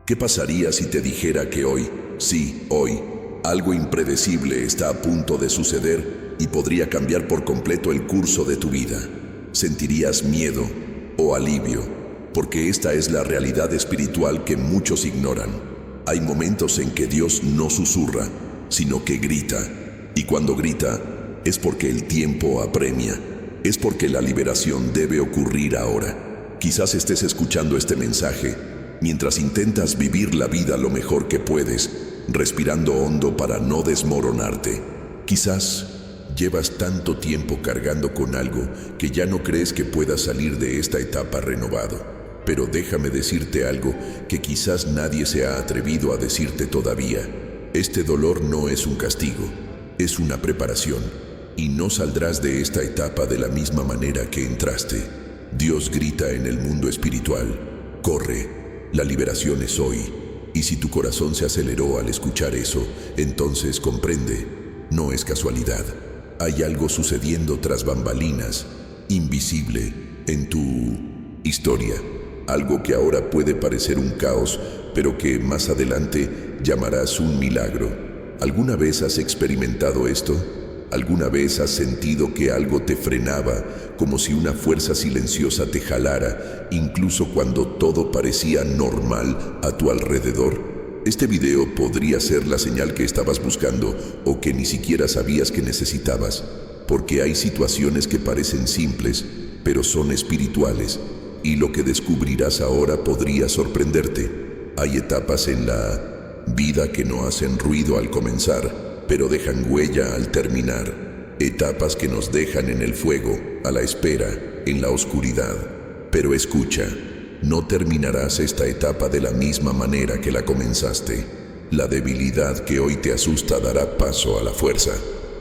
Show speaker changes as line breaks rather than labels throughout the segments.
¿Qué pasaría si te dijera que hoy, sí, hoy, algo impredecible está a punto de suceder y podría cambiar por completo el curso de tu vida? ¿Sentirías miedo o alivio? Porque esta es la realidad espiritual que muchos ignoran. Hay momentos en que Dios no susurra, sino que grita. Y cuando grita, es porque el tiempo apremia. Es porque la liberación debe ocurrir ahora. Quizás estés escuchando este mensaje mientras intentas vivir la vida lo mejor que puedes, respirando hondo para no desmoronarte. Quizás llevas tanto tiempo cargando con algo que ya no crees que puedas salir de esta etapa renovado. Pero déjame decirte algo que quizás nadie se ha atrevido a decirte todavía. Este dolor no es un castigo, es una preparación, y no saldrás de esta etapa de la misma manera que entraste. Dios grita en el mundo espiritual: corre. La liberación es hoy, y si tu corazón se aceleró al escuchar eso, entonces comprende, no es casualidad. Hay algo sucediendo tras bambalinas, invisible, en tu historia. Algo que ahora puede parecer un caos, pero que más adelante llamarás un milagro. ¿Alguna vez has experimentado esto? ¿Alguna vez has sentido que algo te frenaba, como si una fuerza silenciosa te jalara, incluso cuando todo parecía normal a tu alrededor? Este video podría ser la señal que estabas buscando o que ni siquiera sabías que necesitabas, porque hay situaciones que parecen simples, pero son espirituales, y lo que descubrirás ahora podría sorprenderte. Hay etapas en la vida que no hacen ruido al comenzar, pero dejan huella al terminar. Etapas que nos dejan en el fuego, a la espera, en la oscuridad. Pero escucha, no terminarás esta etapa de la misma manera que la comenzaste. La debilidad que hoy te asusta dará paso a la fuerza.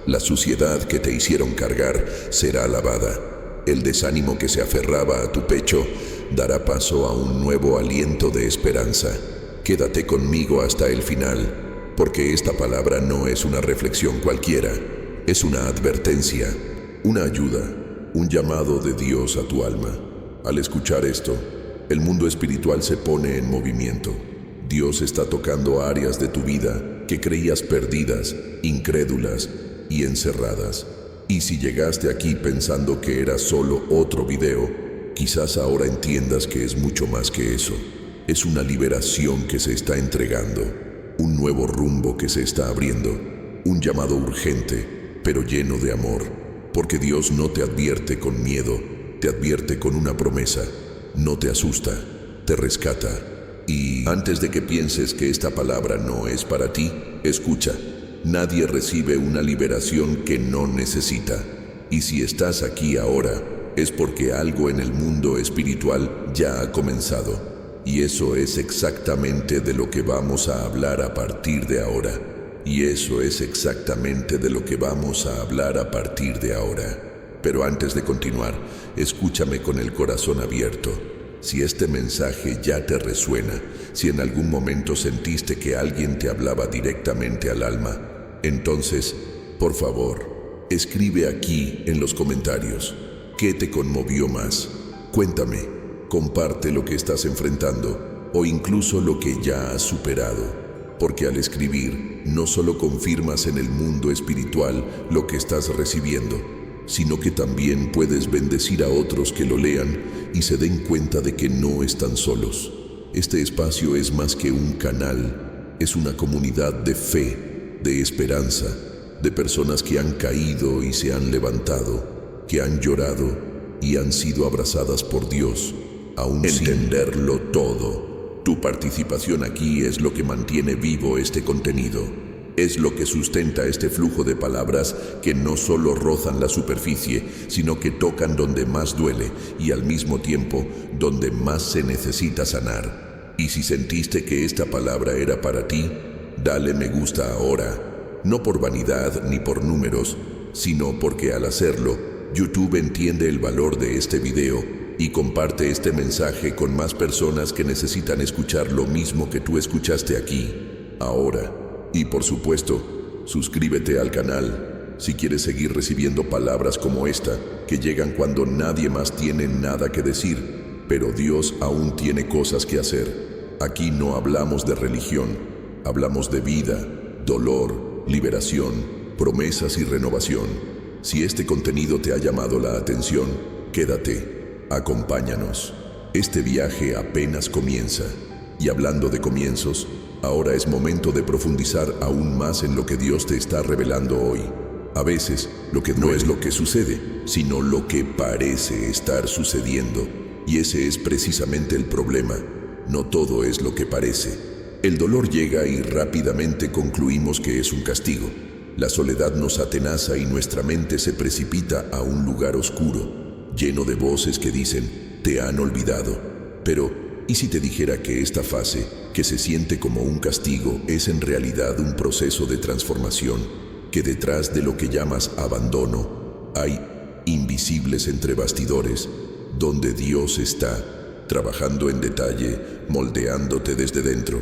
La suciedad que te hicieron cargar será lavada. El desánimo que se aferraba a tu pecho dará paso a un nuevo aliento de esperanza. Quédate conmigo hasta el final, porque esta palabra no es una reflexión cualquiera, es una advertencia, una ayuda, un llamado de Dios a tu alma. Al escuchar esto, el mundo espiritual se pone en movimiento. Dios está tocando áreas de tu vida que creías perdidas, incrédulas y encerradas. Y si llegaste aquí pensando que era solo otro video, quizás ahora entiendas que es mucho más que eso. Es una liberación que se está entregando. Un nuevo rumbo que se está abriendo, un llamado urgente, pero lleno de amor, porque Dios no te advierte con miedo, te advierte con una promesa, no te asusta, te rescata. Y antes de que pienses que esta palabra no es para ti, escucha, nadie recibe una liberación que no necesita. Y si estás aquí ahora, es porque algo en el mundo espiritual ya ha comenzado. Y eso es exactamente de lo que vamos a hablar a partir de ahora. Y eso es exactamente de lo que vamos a hablar a partir de ahora. Pero antes de continuar, escúchame con el corazón abierto. Si este mensaje ya te resuena, si en algún momento sentiste que alguien te hablaba directamente al alma, entonces, por favor, escribe aquí en los comentarios. ¿Qué te conmovió más? Cuéntame. Comparte lo que estás enfrentando o incluso lo que ya has superado, porque al escribir no solo confirmas en el mundo espiritual lo que estás recibiendo, sino que también puedes bendecir a otros que lo lean y se den cuenta de que no están solos. Este espacio es más que un canal, es una comunidad de fe, de esperanza, de personas que han caído y se han levantado, que han llorado y han sido abrazadas por Dios. Aún sin entenderlo todo. Tu participación aquí es lo que mantiene vivo este contenido. Es lo que sustenta este flujo de palabras que no solo rozan la superficie, sino que tocan donde más duele y al mismo tiempo donde más se necesita sanar. Y si sentiste que esta palabra era para ti, dale me gusta ahora. No por vanidad ni por números, sino porque al hacerlo, YouTube entiende el valor de este video y comparte este mensaje con más personas que necesitan escuchar lo mismo que tú escuchaste aquí, ahora. Y por supuesto, suscríbete al canal si quieres seguir recibiendo palabras como esta, que llegan cuando nadie más tiene nada que decir, pero Dios aún tiene cosas que hacer. Aquí no hablamos de religión, hablamos de vida, dolor, liberación, promesas y renovación. Si este contenido te ha llamado la atención, quédate, acompáñanos. Este viaje apenas comienza. Y hablando de comienzos, ahora es momento de profundizar aún más en lo que Dios te está revelando hoy. A veces, lo que no es lo que sucede, sino lo que parece estar sucediendo. Y ese es precisamente el problema. No todo es lo que parece. El dolor llega y rápidamente concluimos que es un castigo. La soledad nos atenaza y nuestra mente se precipita a un lugar oscuro, lleno de voces que dicen, te han olvidado. Pero, ¿y si te dijera que esta fase, que se siente como un castigo, es en realidad un proceso de transformación? Que detrás de lo que llamas abandono, hay invisibles entre bastidores, donde Dios está trabajando en detalle, moldeándote desde dentro.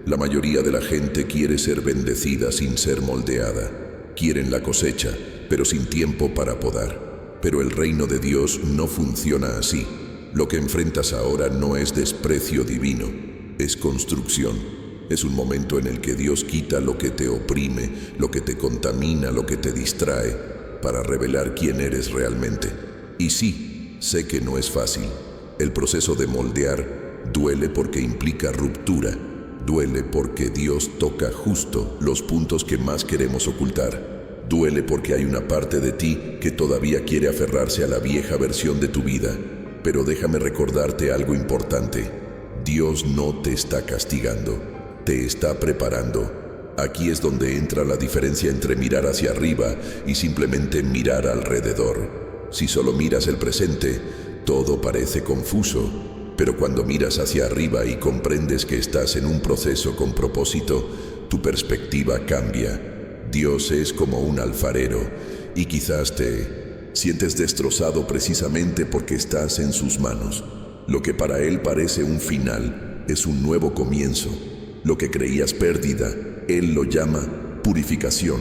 La mayoría de la gente quiere ser bendecida sin ser moldeada. Quieren la cosecha, pero sin tiempo para podar. Pero el reino de Dios no funciona así. Lo que enfrentas ahora no es desprecio divino, es construcción. Es un momento en el que Dios quita lo que te oprime, lo que te contamina, lo que te distrae, para revelar quién eres realmente. Y sí, sé que no es fácil. El proceso de moldear duele porque implica ruptura. Duele porque Dios toca justo los puntos que más queremos ocultar. Duele porque hay una parte de ti que todavía quiere aferrarse a la vieja versión de tu vida. Pero déjame recordarte algo importante. Dios no te está castigando, te está preparando. Aquí es donde entra la diferencia entre mirar hacia arriba y simplemente mirar alrededor. Si solo miras el presente, todo parece confuso. Pero cuando miras hacia arriba y comprendes que estás en un proceso con propósito, tu perspectiva cambia. Dios es como un alfarero y quizás te sientes destrozado precisamente porque estás en sus manos. Lo que para Él parece un final es un nuevo comienzo. Lo que creías pérdida, Él lo llama purificación.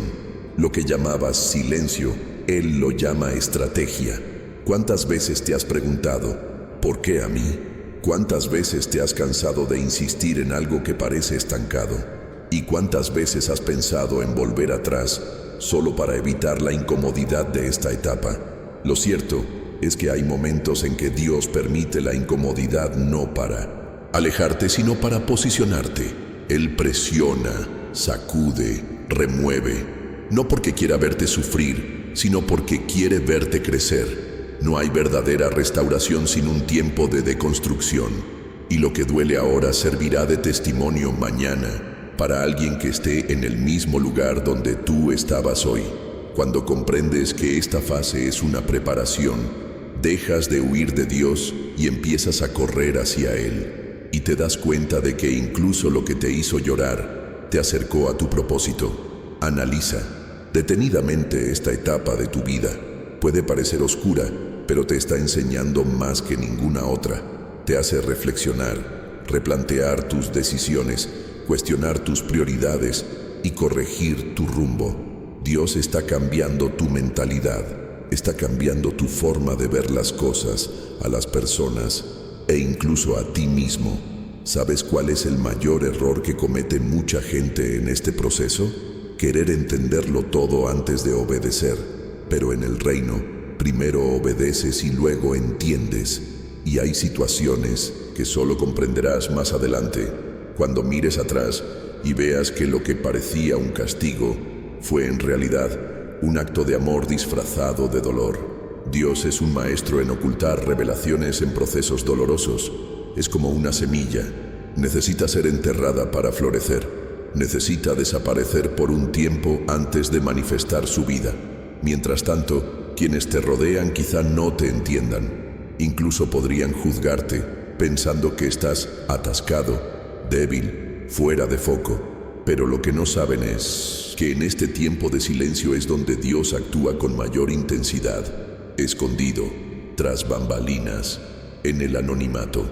Lo que llamabas silencio, Él lo llama estrategia. ¿Cuántas veces te has preguntado, ¿por qué a mí? ¿Cuántas veces te has cansado de insistir en algo que parece estancado? ¿Y cuántas veces has pensado en volver atrás solo para evitar la incomodidad de esta etapa? Lo cierto es que hay momentos en que Dios permite la incomodidad no para alejarte, sino para posicionarte. Él presiona, sacude, remueve, no porque quiera verte sufrir, sino porque quiere verte crecer. No hay verdadera restauración sin un tiempo de deconstrucción, y lo que duele ahora servirá de testimonio mañana para alguien que esté en el mismo lugar donde tú estabas hoy. Cuando comprendes que esta fase es una preparación, dejas de huir de Dios y empiezas a correr hacia Él, y te das cuenta de que incluso lo que te hizo llorar te acercó a tu propósito. Analiza detenidamente esta etapa de tu vida. Puede parecer oscura, pero te está enseñando más que ninguna otra. Te hace reflexionar, replantear tus decisiones, cuestionar tus prioridades y corregir tu rumbo. Dios está cambiando tu mentalidad, está cambiando tu forma de ver las cosas, a las personas e incluso a ti mismo. ¿Sabes cuál es el mayor error que comete mucha gente en este proceso? Querer entenderlo todo antes de obedecer. Pero en el reino, primero obedeces y luego entiendes. Y hay situaciones que solo comprenderás más adelante, cuando mires atrás y veas que lo que parecía un castigo fue en realidad un acto de amor disfrazado de dolor. Dios es un maestro en ocultar revelaciones en procesos dolorosos. Es como una semilla. Necesita ser enterrada para florecer. Necesita desaparecer por un tiempo antes de manifestar su vida. Mientras tanto, quienes te rodean quizá no te entiendan. Incluso podrían juzgarte, pensando que estás atascado, débil, fuera de foco. Pero lo que no saben es que en este tiempo de silencio es donde Dios actúa con mayor intensidad, escondido, tras bambalinas, en el anonimato.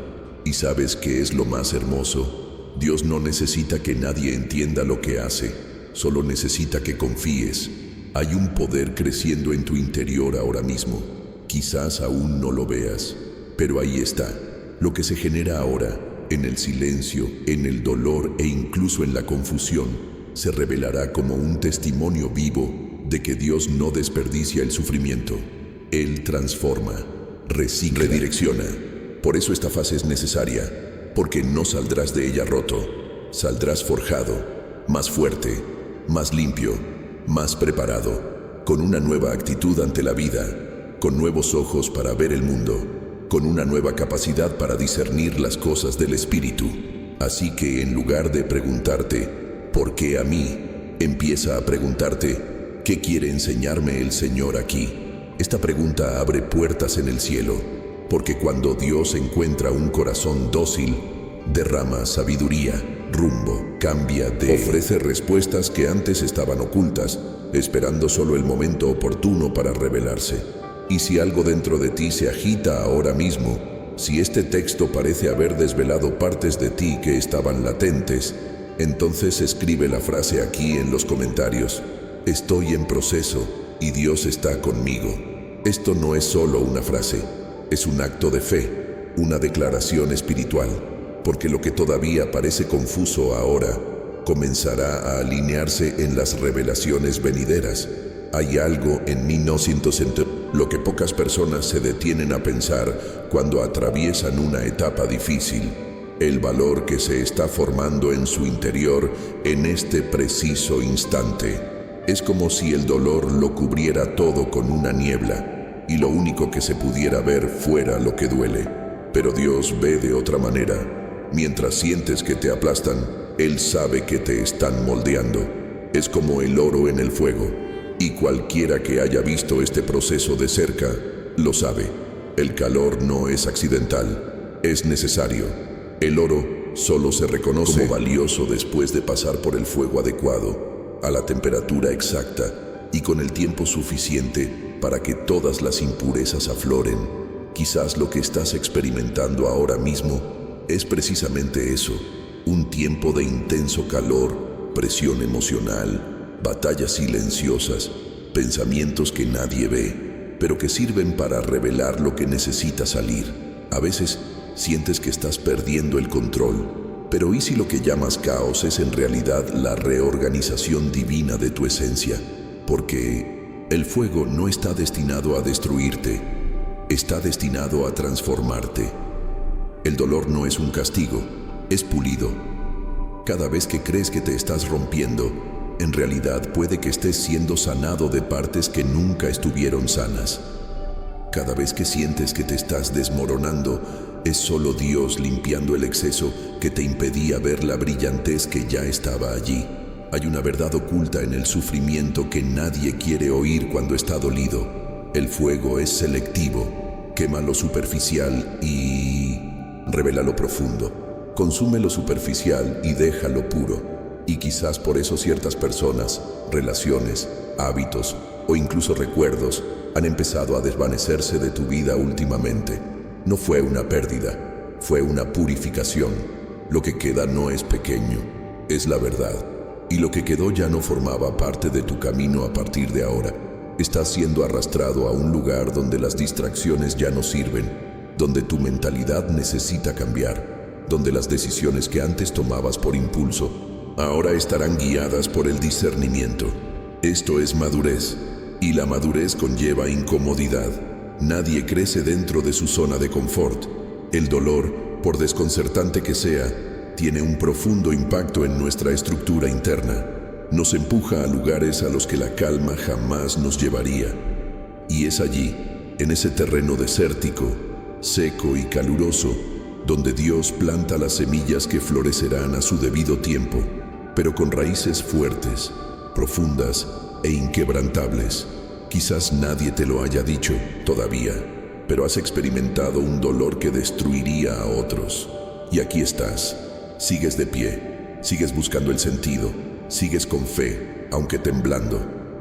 ¿Y sabes qué es lo más hermoso? Dios no necesita que nadie entienda lo que hace, solo necesita que confíes. Hay un poder creciendo en tu interior ahora mismo. Quizás aún no lo veas, pero ahí está. Lo que se genera ahora en el silencio, en el dolor e incluso en la confusión, se revelará como un testimonio vivo de que Dios no desperdicia el sufrimiento. Él transforma, recicla, redirecciona. Por eso esta fase es necesaria, porque no saldrás de ella roto, saldrás forjado, más fuerte, más limpio, más preparado, con una nueva actitud ante la vida, con nuevos ojos para ver el mundo, con una nueva capacidad para discernir las cosas del Espíritu. Así que en lugar de preguntarte, ¿por qué a mí?, empieza a preguntarte, ¿qué quiere enseñarme el Señor aquí? Esta pregunta abre puertas en el cielo, porque cuando Dios encuentra un corazón dócil, derrama sabiduría, rumbo, ofrece respuestas que antes estaban ocultas, esperando solo el momento oportuno para revelarse. Y si algo dentro de ti se agita ahora mismo, si este texto parece haber desvelado partes de ti que estaban latentes, entonces escribe la frase aquí en los comentarios: estoy en proceso y Dios está conmigo. Esto no es solo una frase, es un acto de fe, una declaración espiritual, porque lo que todavía parece confuso ahora comenzará a alinearse en las revelaciones venideras. Hay algo en mí no siento lo que pocas personas se detienen a pensar cuando atraviesan una etapa difícil, el valor que se está formando en su interior en este preciso instante. Es como si el dolor lo cubriera todo con una niebla y lo único que se pudiera ver fuera lo que duele. Pero Dios ve de otra manera. Mientras sientes que te aplastan, Él sabe que te están moldeando. Es como el oro en el fuego. Y cualquiera que haya visto este proceso de cerca, lo sabe. El calor no es accidental, es necesario. El oro solo se reconoce como valioso después de pasar por el fuego adecuado, a la temperatura exacta y con el tiempo suficiente para que todas las impurezas afloren. Quizás lo que estás experimentando ahora mismo es precisamente eso, un tiempo de intenso calor, presión emocional, batallas silenciosas, pensamientos que nadie ve, pero que sirven para revelar lo que necesita salir. A veces sientes que estás perdiendo el control, pero ¿y si lo que llamas caos es en realidad la reorganización divina de tu esencia? Porque el fuego no está destinado a destruirte, está destinado a transformarte. El dolor no es un castigo, es pulido. Cada vez que crees que te estás rompiendo, en realidad puede que estés siendo sanado de partes que nunca estuvieron sanas. Cada vez que sientes que te estás desmoronando, es solo Dios limpiando el exceso que te impedía ver la brillantez que ya estaba allí. Hay una verdad oculta en el sufrimiento que nadie quiere oír cuando está dolido. El fuego es selectivo, quema lo superficial y revela lo profundo. Consume lo superficial y deja lo puro. Y quizás por eso ciertas personas, relaciones, hábitos o incluso recuerdos han empezado a desvanecerse de tu vida últimamente. No fue una pérdida, fue una purificación. Lo que queda no es pequeño, es la verdad. Y lo que quedó ya no formaba parte de tu camino a partir de ahora. Estás siendo arrastrado a un lugar donde las distracciones ya no sirven, donde tu mentalidad necesita cambiar, donde las decisiones que antes tomabas por impulso ahora estarán guiadas por el discernimiento. Esto es madurez, y la madurez conlleva incomodidad. Nadie crece dentro de su zona de confort. El dolor, por desconcertante que sea, tiene un profundo impacto en nuestra estructura interna. Nos empuja a lugares a los que la calma jamás nos llevaría. Y es allí, en ese terreno desértico, seco y caluroso, donde Dios planta las semillas que florecerán a su debido tiempo, pero con raíces fuertes, profundas e inquebrantables. Quizás nadie te lo haya dicho todavía, pero has experimentado un dolor que destruiría a otros. Y aquí estás, sigues de pie, sigues buscando el sentido, sigues con fe, aunque temblando.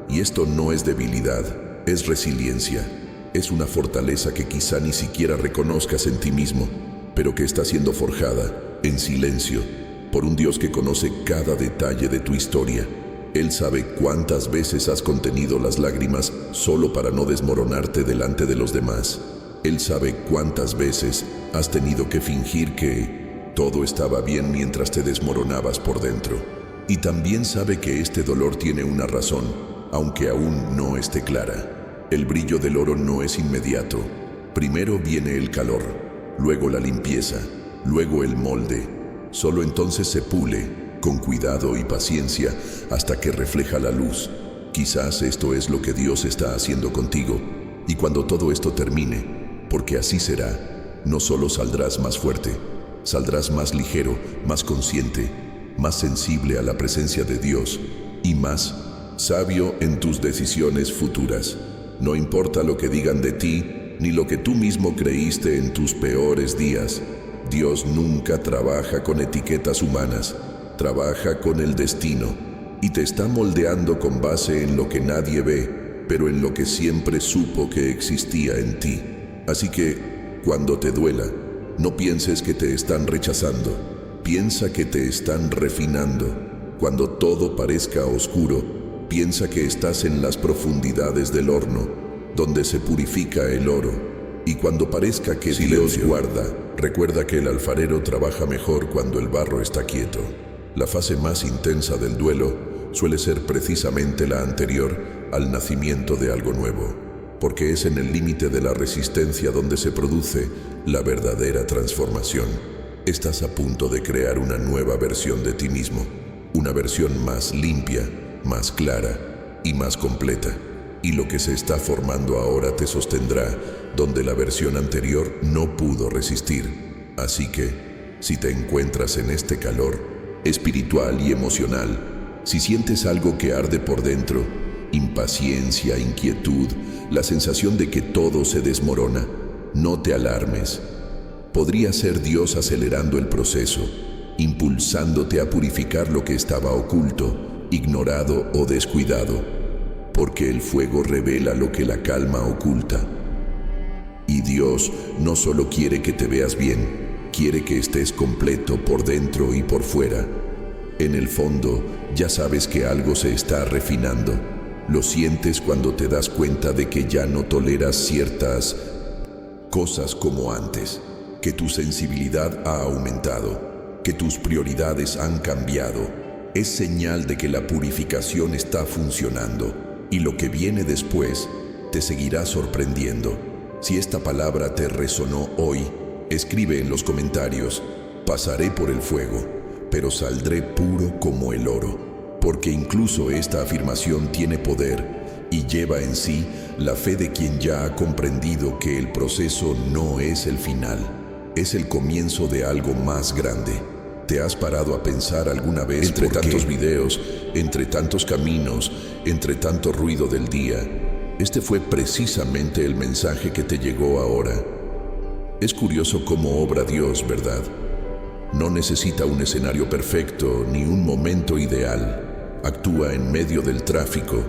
Y esto no es debilidad, es resiliencia, es una fortaleza que quizá ni siquiera reconozcas en ti mismo, pero que está siendo forjada en silencio por un Dios que conoce cada detalle de tu historia. Él sabe cuántas veces has contenido las lágrimas solo para no desmoronarte delante de los demás. Él sabe cuántas veces has tenido que fingir que Todo estaba bien mientras te desmoronabas por dentro. Y también sabe que este dolor tiene una razón, aunque aún no esté clara. El brillo del oro no es inmediato. Primero viene el calor, luego la limpieza, luego el molde. Solo entonces se pule, con cuidado y paciencia, hasta que refleja la luz. Quizás esto es lo que Dios está haciendo contigo. Y cuando todo esto termine, porque así será, no solo saldrás más fuerte, saldrás más ligero, más consciente, más sensible a la presencia de Dios y más sabio en tus decisiones futuras. No importa lo que digan de ti, ni lo que tú mismo creíste en tus peores días. Dios nunca trabaja con etiquetas humanas, trabaja con el destino y te está moldeando con base en lo que nadie ve, pero en lo que siempre supo que existía en ti. Así que, cuando te duela, no pienses que te están rechazando. Piensa que te están refinando. Cuando todo parezca oscuro, piensa que estás en las profundidades del horno, donde se purifica el oro. Y cuando parezca que Dios guarda, recuerda que el alfarero trabaja mejor cuando el barro está quieto. La fase más intensa del duelo suele ser precisamente la anterior al nacimiento de algo nuevo, porque es en el límite de la resistencia donde se produce la verdadera transformación. Estás a punto de crear una nueva versión de ti mismo, una versión más limpia, más clara y más completa. Y lo que se está formando ahora te sostendrá donde la versión anterior no pudo resistir. Así que, si te encuentras en este calor espiritual y emocional, si sientes algo que arde por dentro, impaciencia, inquietud, la sensación de que todo se desmorona, no te alarmes. Podría ser Dios acelerando el proceso, impulsándote a purificar lo que estaba oculto, ignorado o descuidado, porque el fuego revela lo que la calma oculta. Y Dios no solo quiere que te veas bien, quiere que estés completo por dentro y por fuera. En el fondo, ya sabes que algo se está refinando. Lo sientes cuando te das cuenta de que ya no toleras ciertas cosas como antes, que tu sensibilidad ha aumentado, que tus prioridades han cambiado. Es señal de que la purificación está funcionando y lo que viene después te seguirá sorprendiendo. Si esta palabra te resonó hoy, escribe en los comentarios: pasaré por el fuego, pero saldré puro como el oro, porque incluso esta afirmación tiene poder y lleva en sí la fe de quien ya ha comprendido que el proceso no es el final, es el comienzo de algo más grande. ¿Te has parado a pensar alguna vez entre tantos videos, entre tantos caminos, entre tanto ruido del día? Este fue precisamente el mensaje que te llegó ahora. Es curioso cómo obra Dios, ¿verdad? No necesita un escenario perfecto ni un momento ideal. Actúa en medio del tráfico,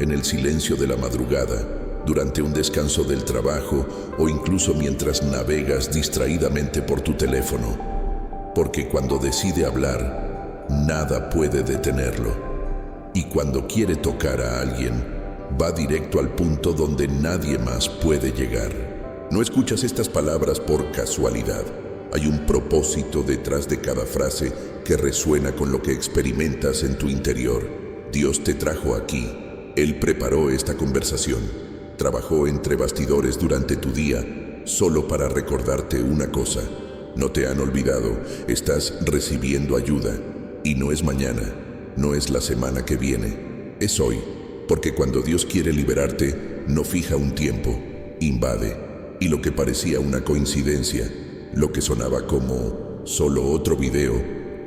en el silencio de la madrugada, durante un descanso del trabajo o incluso mientras navegas distraídamente por tu teléfono. Porque cuando decide hablar, nada puede detenerlo. Y cuando quiere tocar a alguien, va directo al punto donde nadie más puede llegar. No escuchas estas palabras por casualidad. Hay un propósito detrás de cada frase que resuena con lo que experimentas en tu interior. Dios te trajo aquí. Él preparó esta conversación. Trabajó entre bastidores durante tu día, solo para recordarte una cosa. No te han olvidado, estás recibiendo ayuda. Y no es mañana, no es la semana que viene, es hoy. Porque cuando Dios quiere liberarte, no fija un tiempo, invade. Y lo que parecía una coincidencia, lo que sonaba como solo otro video,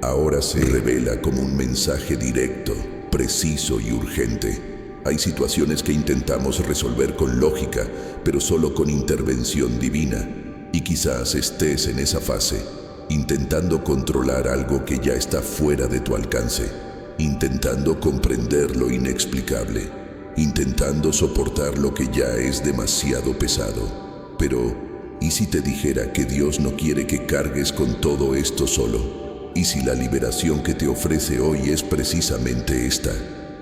ahora se revela como un mensaje directo, preciso y urgente. Hay situaciones que intentamos resolver con lógica, pero solo con intervención divina. Y quizás estés en esa fase, intentando controlar algo que ya está fuera de tu alcance, intentando comprender lo inexplicable, intentando soportar lo que ya es demasiado pesado. Pero, ¿y si te dijera que Dios no quiere que cargues con todo esto solo? ¿Y si la liberación que te ofrece hoy es precisamente esta?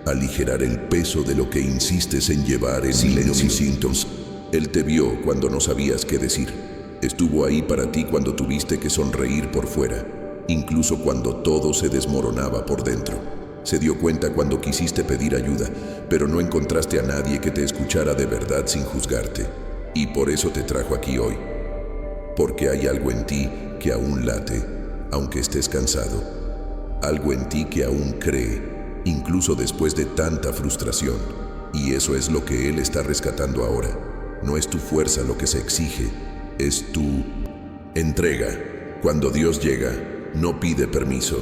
Aligerar el peso de lo que insistes en llevar en silencio y síntomas. Él te vio cuando no sabías qué decir. Estuvo ahí para ti cuando tuviste que sonreír por fuera. incluso cuando todo se desmoronaba por dentro. Se dio cuenta cuando quisiste pedir ayuda, pero no encontraste a nadie que te escuchara de verdad sin juzgarte. Y por eso te trajo aquí hoy. Porque hay algo en ti que aún late, aunque estés cansado. Algo en ti que aún cree, incluso después de tanta frustración. Y eso es lo que Él está rescatando ahora. No es tu fuerza lo que se exige, es tu entrega. Cuando Dios llega, no pide permiso.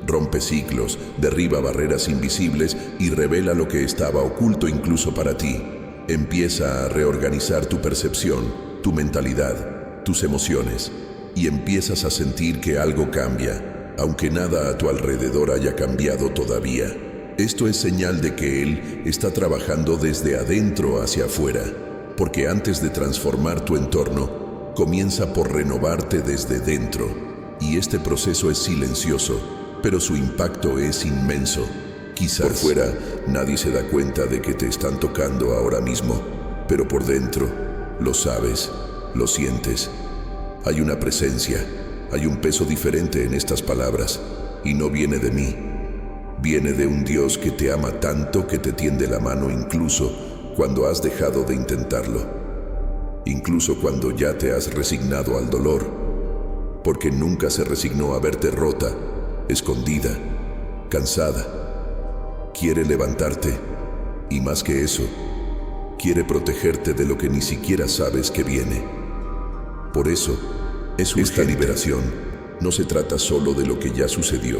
Rompe ciclos, derriba barreras invisibles y revela lo que estaba oculto incluso para ti. Empieza a reorganizar tu percepción, tu mentalidad, tus emociones, y empiezas a sentir que algo cambia, aunque nada a tu alrededor haya cambiado todavía. Esto es señal de que Él está trabajando desde adentro hacia afuera, porque antes de transformar tu entorno, comienza por renovarte desde dentro, y este proceso es silencioso, pero su impacto es inmenso. Quizás por fuera nadie se da cuenta de que te están tocando ahora mismo, pero por dentro lo sabes, lo sientes. Hay una presencia, hay un peso diferente en estas palabras, y no viene de mí. Viene de un Dios que te ama tanto que te tiende la mano incluso cuando has dejado de intentarlo, incluso cuando ya te has resignado al dolor, porque nunca se resignó a verte rota, escondida, cansada. Quiere levantarte, y más que eso, quiere protegerte de lo que ni siquiera sabes que viene. Por eso, esta liberación no se trata solo de lo que ya sucedió,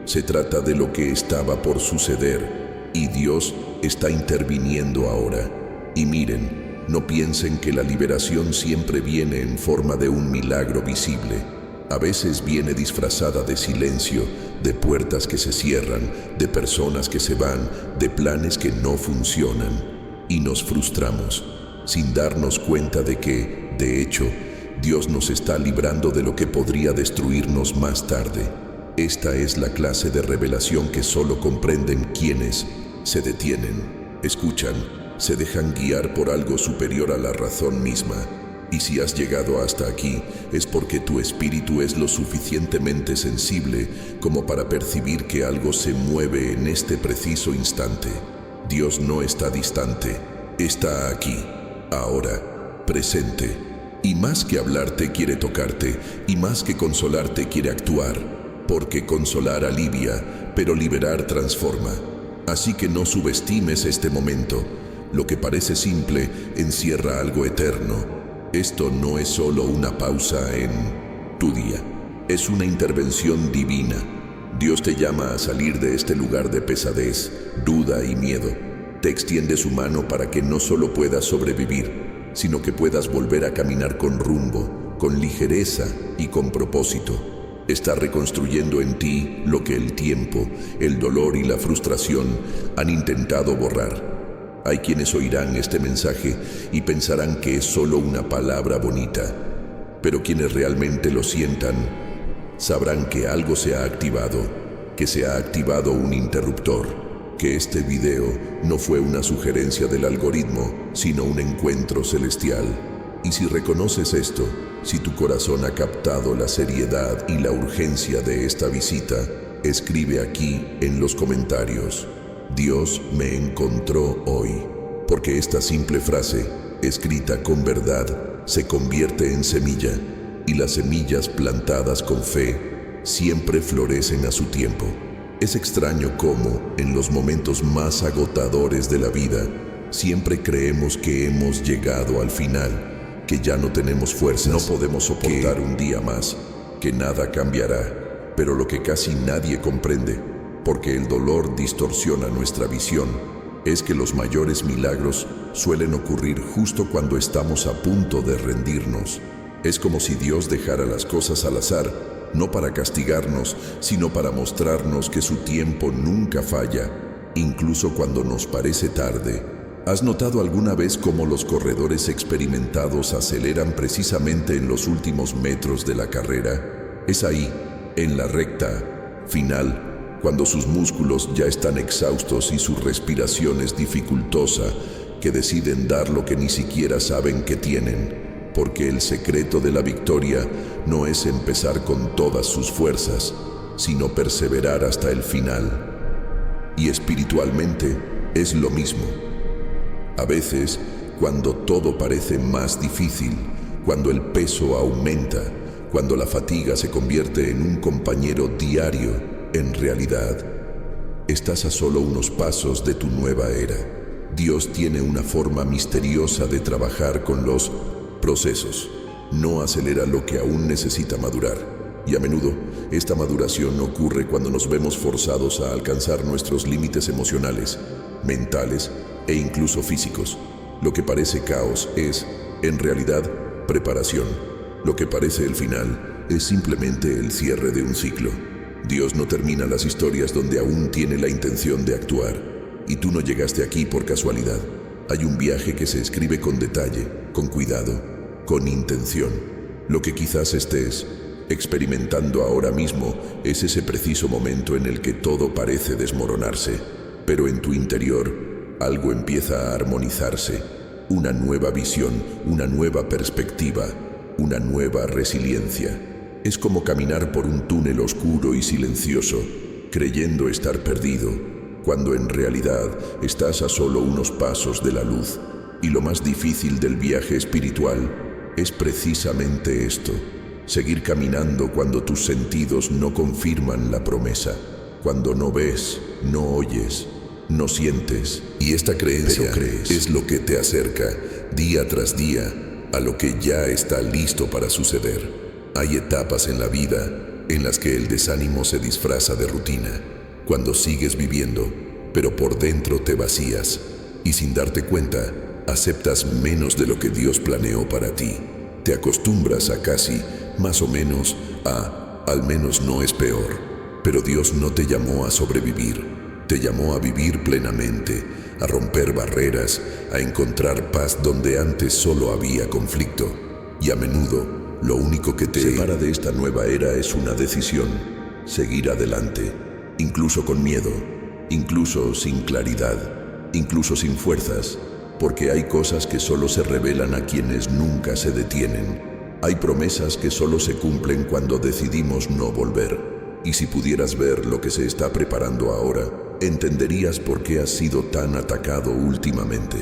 se trata de lo que estaba por suceder, y Dios está interviniendo ahora. Y miren, no piensen que la liberación siempre viene en forma de un milagro visible. A veces viene disfrazada de silencio, de puertas que se cierran, de personas que se van, de planes que no funcionan. Y nos frustramos, sin darnos cuenta de que, de hecho, Dios nos está librando de lo que podría destruirnos más tarde. Esta es la clase de revelación que solo comprenden quienes se detienen, escuchan, se dejan guiar por algo superior a la razón misma. Y si has llegado hasta aquí, es porque tu espíritu es lo suficientemente sensible como para percibir que algo se mueve en este preciso instante. Dios no está distante, está aquí, ahora, presente. Y más que hablarte quiere tocarte, y más que consolarte quiere actuar, porque consolar alivia, pero liberar transforma. Así que no subestimes este momento. Lo que parece simple encierra algo eterno. Esto no es solo una pausa en tu día, es una intervención divina. Dios te llama a salir de este lugar de pesadez, duda y miedo. Te extiende su mano para que no solo puedas sobrevivir, sino que puedas volver a caminar con rumbo, con ligereza y con propósito. Está reconstruyendo en ti lo que el tiempo, el dolor y la frustración han intentado borrar. Hay quienes oirán este mensaje y pensarán que es solo una palabra bonita, pero quienes realmente lo sientan sabrán que algo se ha activado, que se ha activado un interruptor, que este video no fue una sugerencia del algoritmo, sino un encuentro celestial. Y si reconoces esto, si tu corazón ha captado la seriedad y la urgencia de esta visita, escribe aquí en los comentarios: Dios me encontró hoy, porque esta simple frase, escrita con verdad, se convierte en semilla, y las semillas plantadas con fe siempre florecen a su tiempo. Es extraño cómo, en los momentos más agotadores de la vida, siempre creemos que hemos llegado al final, que ya no tenemos fuerzas, no podemos soportar un día más, que nada cambiará, pero lo que casi nadie comprende, porque el dolor distorsiona nuestra visión, es que los mayores milagros suelen ocurrir justo cuando estamos a punto de rendirnos. Es como si Dios dejara las cosas al azar, no para castigarnos, sino para mostrarnos que su tiempo nunca falla, incluso cuando nos parece tarde. ¿Has notado alguna vez cómo los corredores experimentados aceleran precisamente en los últimos metros de la carrera? Es ahí, en la recta final, cuando sus músculos ya están exhaustos y su respiración es dificultosa, que deciden dar lo que ni siquiera saben que tienen. porque el secreto de la victoria no es empezar con todas sus fuerzas, sino perseverar hasta el final. Y espiritualmente es lo mismo. A veces, cuando todo parece más difícil, cuando el peso aumenta, cuando la fatiga se convierte en un compañero diario, en realidad, estás a solo unos pasos de tu nueva era. Dios tiene una forma misteriosa de trabajar con los procesos. No acelera lo que aún necesita madurar. Y a menudo, esta maduración ocurre cuando nos vemos forzados a alcanzar nuestros límites emocionales, mentales e incluso físicos. Lo que parece caos es, en realidad, preparación. Lo que parece el final es simplemente el cierre de un ciclo. Dios no termina las historias donde aún tiene la intención de actuar. Y tú no llegaste aquí por casualidad. Hay un viaje que se escribe con detalle, con cuidado, con intención. Lo que quizás estés experimentando ahora mismo es ese preciso momento en el que todo parece desmoronarse, pero en tu interior algo empieza a armonizarse. Una nueva visión, una nueva perspectiva, una nueva resiliencia. Es como caminar por un túnel oscuro y silencioso, creyendo estar perdido, cuando en realidad estás a solo unos pasos de la luz. Y lo más difícil del viaje espiritual es precisamente esto: seguir caminando cuando tus sentidos no confirman la promesa, cuando no ves, no oyes, no sientes. Y esta creencia es lo que te acerca día tras día a lo que ya está listo para suceder. Hay etapas en la vida en las que el desánimo se disfraza de rutina, cuando sigues viviendo, pero por dentro te vacías y sin darte cuenta aceptas menos de lo que Dios planeó para ti. Te acostumbras a casi, más o menos, al menos no es peor. Pero Dios no te llamó a sobrevivir, te llamó a vivir plenamente, a romper barreras, a encontrar paz donde antes solo había conflicto. Y a menudo, lo único que te separa de esta nueva era es una decisión: seguir adelante, incluso con miedo, incluso sin claridad, incluso sin fuerzas, porque hay cosas que solo se revelan a quienes nunca se detienen. Hay promesas que solo se cumplen cuando decidimos no volver. Y si pudieras ver lo que se está preparando ahora, entenderías por qué has sido tan atacado últimamente.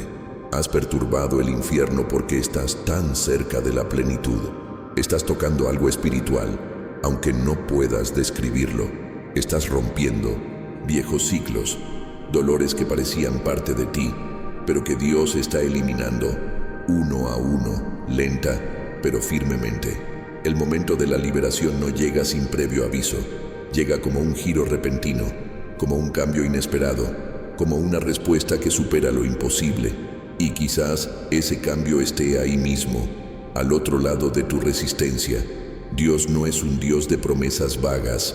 Has perturbado el infierno porque estás tan cerca de la plenitud. Estás tocando algo espiritual, aunque no puedas describirlo. Estás rompiendo viejos ciclos, dolores que parecían parte de ti, pero que Dios está eliminando, uno a uno, lenta, pero firmemente. El momento de la liberación no llega sin previo aviso. Llega como un giro repentino, como un cambio inesperado, como una respuesta que supera lo imposible. Y quizás ese cambio esté ahí mismo, al otro lado de tu resistencia. Dios no es un Dios de promesas vagas.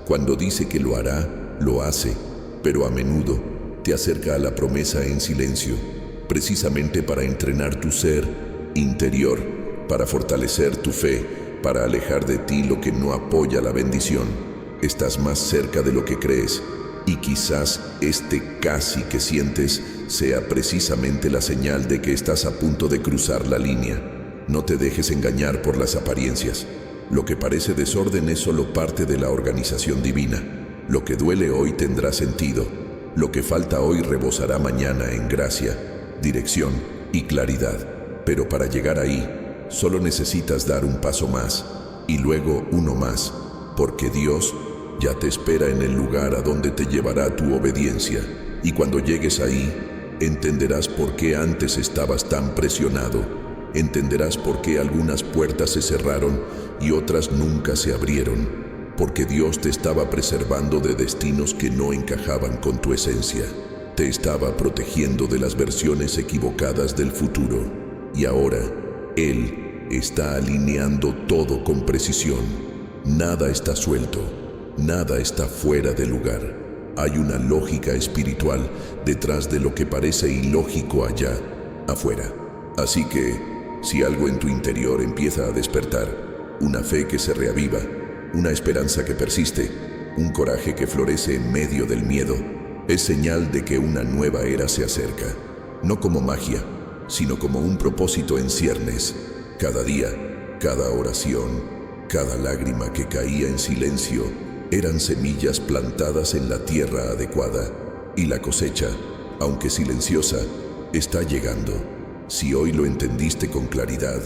Cuando dice que lo hará, lo hace, pero a menudo te acerca a la promesa en silencio, precisamente para entrenar tu ser interior, para fortalecer tu fe, para alejar de ti lo que no apoya la bendición. Estás más cerca de lo que crees, y quizás este casi que sientes sea precisamente la señal de que estás a punto de cruzar la línea. No te dejes engañar por las apariencias. Lo que parece desorden es solo parte de la organización divina. Lo que duele hoy tendrá sentido. Lo que falta hoy rebosará mañana en gracia, dirección y claridad. Pero para llegar ahí, solo necesitas dar un paso más, y luego uno más, porque Dios ya te espera en el lugar a donde te llevará tu obediencia. Y cuando llegues ahí, entenderás por qué antes estabas tan presionado. Entenderás por qué algunas puertas se cerraron y otras nunca se abrieron, porque Dios te estaba preservando de destinos que no encajaban con tu esencia. Te estaba protegiendo de las versiones equivocadas del futuro. Y ahora, Él está alineando todo con precisión. Nada está suelto, nada está fuera de lugar. Hay una lógica espiritual detrás de lo que parece ilógico allá afuera. Así que, si algo en tu interior empieza a despertar, una fe que se reaviva, una esperanza que persiste, un coraje que florece en medio del miedo, es señal de que una nueva era se acerca, no como magia, sino como un propósito en ciernes. Cada día, cada oración, cada lágrima que caía en silencio eran semillas plantadas en la tierra adecuada, y la cosecha, aunque silenciosa, está llegando. Si hoy lo entendiste con claridad,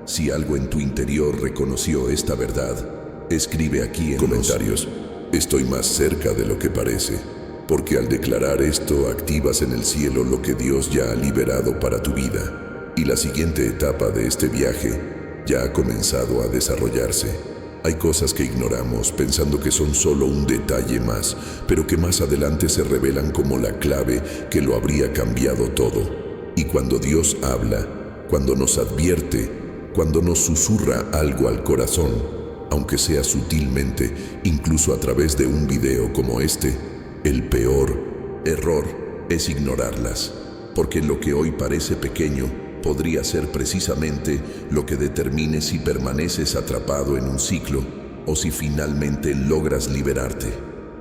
si algo en tu interior reconoció esta verdad, escribe aquí en comentarios: estoy más cerca de lo que parece, porque al declarar esto activas en el cielo lo que Dios ya ha liberado para tu vida, y la siguiente etapa de este viaje ya ha comenzado a desarrollarse. Hay cosas que ignoramos pensando que son solo un detalle más, pero que más adelante se revelan como la clave que lo habría cambiado todo. Y cuando Dios habla, cuando nos advierte, cuando nos susurra algo al corazón, aunque sea sutilmente, incluso a través de un video como este, el peor error es ignorarlas, porque lo que hoy parece pequeño podría ser precisamente lo que determine si permaneces atrapado en un ciclo o si finalmente logras liberarte.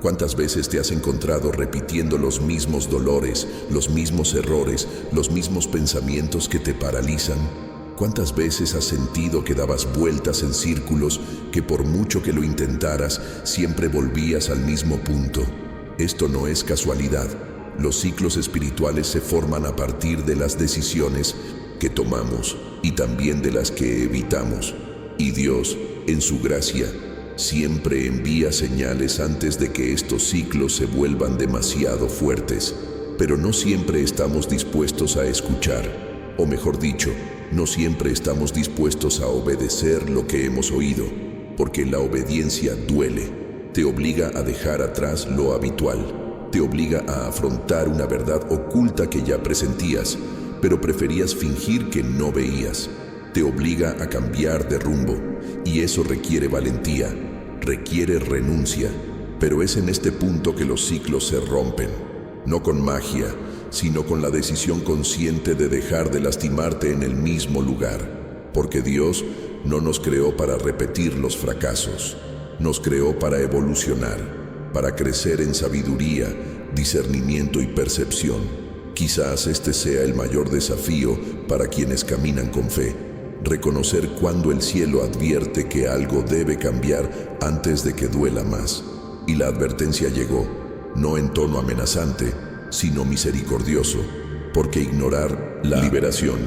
¿Cuántas veces te has encontrado repitiendo los mismos dolores, los mismos errores, los mismos pensamientos que te paralizan? ¿Cuántas veces has sentido que dabas vueltas en círculos, que por mucho que lo intentaras, siempre volvías al mismo punto? Esto no es casualidad. Los ciclos espirituales se forman a partir de las decisiones que tomamos y también de las que evitamos. Y Dios, en su gracia, siempre envía señales antes de que estos ciclos se vuelvan demasiado fuertes. Pero no siempre estamos dispuestos a escuchar, o mejor dicho, no siempre estamos dispuestos a obedecer lo que hemos oído, porque la obediencia duele, te obliga a dejar atrás lo habitual, te obliga a afrontar una verdad oculta que ya presentías, pero preferías fingir que no veías, te obliga a cambiar de rumbo, y eso requiere valentía, requiere renuncia, pero es en este punto que los ciclos se rompen, no con magia, sino con la decisión consciente de dejar de lastimarte en el mismo lugar, porque Dios no nos creó para repetir los fracasos, nos creó para evolucionar, para crecer en sabiduría, discernimiento y percepción. Quizás este sea el mayor desafío para quienes caminan con fe, reconocer cuando el cielo advierte que algo debe cambiar antes de que duela más. Y la advertencia llegó, no en tono amenazante, sino misericordioso, porque ignorar la liberación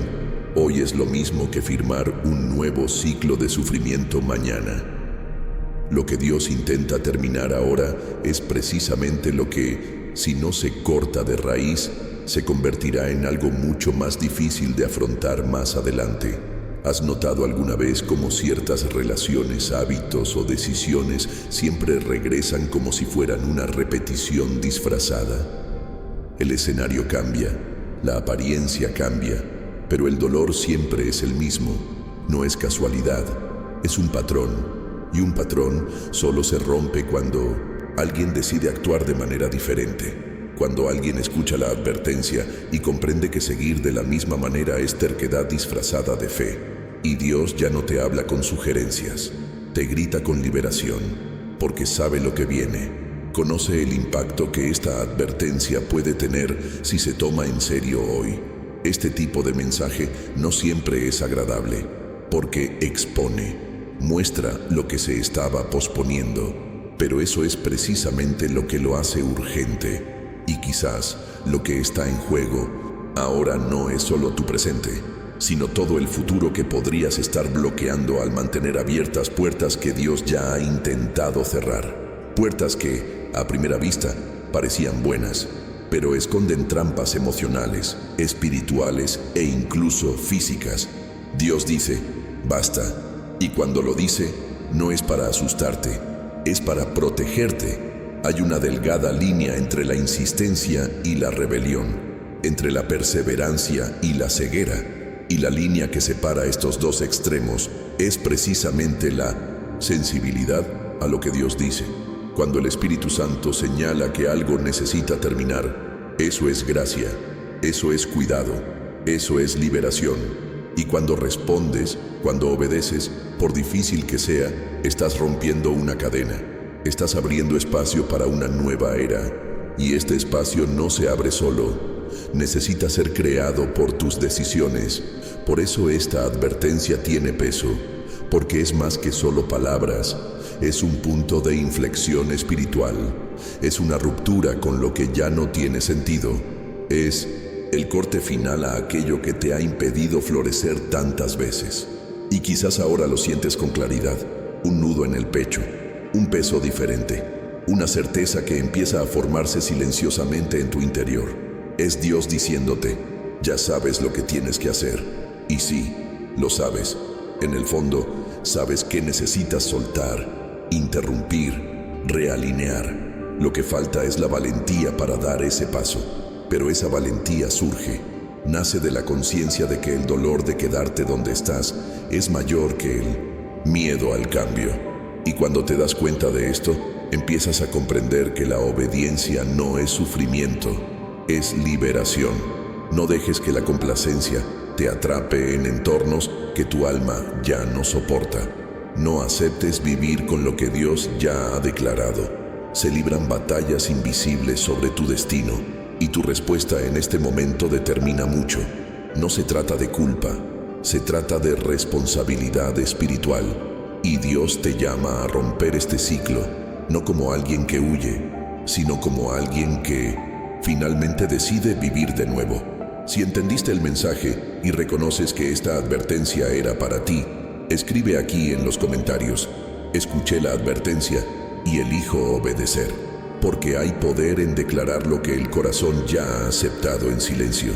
hoy es lo mismo que firmar un nuevo ciclo de sufrimiento mañana. Lo que Dios intenta terminar ahora es precisamente lo que, si no se corta de raíz, se convertirá en algo mucho más difícil de afrontar más adelante. ¿Has notado alguna vez cómo ciertas relaciones, hábitos o decisiones siempre regresan como si fueran una repetición disfrazada? El escenario cambia, la apariencia cambia, pero el dolor siempre es el mismo. No es casualidad, es un patrón. Y un patrón solo se rompe cuando alguien decide actuar de manera diferente, cuando alguien escucha la advertencia y comprende que seguir de la misma manera es terquedad disfrazada de fe. Y Dios ya no te habla con sugerencias, te grita con liberación, porque sabe lo que viene. Conoce el impacto que esta advertencia puede tener si se toma en serio hoy. Este tipo de mensaje no siempre es agradable, porque expone, muestra lo que se estaba posponiendo, pero eso es precisamente lo que lo hace urgente. Y quizás lo que está en juego ahora no es solo tu presente, sino todo el futuro que podrías estar bloqueando al mantener abiertas puertas que Dios ya ha intentado cerrar. Puertas que, a primera vista, parecían buenas, pero esconden trampas emocionales, espirituales e incluso físicas. Dios dice, basta, y cuando lo dice, no es para asustarte, es para protegerte. Hay una delgada línea entre la insistencia y la rebelión, entre la perseverancia y la ceguera, y la línea que separa estos dos extremos es precisamente la sensibilidad a lo que Dios dice. Cuando el Espíritu Santo señala que algo necesita terminar, eso es gracia, eso es cuidado, eso es liberación. Y cuando respondes, cuando obedeces, por difícil que sea, estás rompiendo una cadena, estás abriendo espacio para una nueva era. Y este espacio no se abre solo, necesita ser creado por tus decisiones. Por eso esta advertencia tiene peso, porque es más que solo palabras. Es un punto de inflexión espiritual. Es una ruptura con lo que ya no tiene sentido. Es el corte final a aquello que te ha impedido florecer tantas veces. Y quizás ahora lo sientes con claridad. Un nudo en el pecho, un peso diferente, una certeza que empieza a formarse silenciosamente en tu interior. Es Dios diciéndote, ya sabes lo que tienes que hacer. Y sí, lo sabes. En el fondo, sabes que necesitas soltar, interrumpir, realinear. Lo que falta es la valentía para dar ese paso. Pero esa valentía surge, nace de la conciencia de que el dolor de quedarte donde estás es mayor que el miedo al cambio. Y cuando te das cuenta de esto, empiezas a comprender que la obediencia no es sufrimiento, es liberación. No dejes que la complacencia te atrape en entornos que tu alma ya no soporta. No aceptes vivir con lo que Dios ya ha declarado. Se libran batallas invisibles sobre tu destino, y tu respuesta en este momento determina mucho. No se trata de culpa, se trata de responsabilidad espiritual. Y Dios te llama a romper este ciclo, no como alguien que huye, sino como alguien que finalmente decide vivir de nuevo. Si entendiste el mensaje y reconoces que esta advertencia era para ti, escribe aquí en los comentarios, escuché la advertencia y elijo obedecer, porque hay poder en declarar lo que el corazón ya ha aceptado en silencio.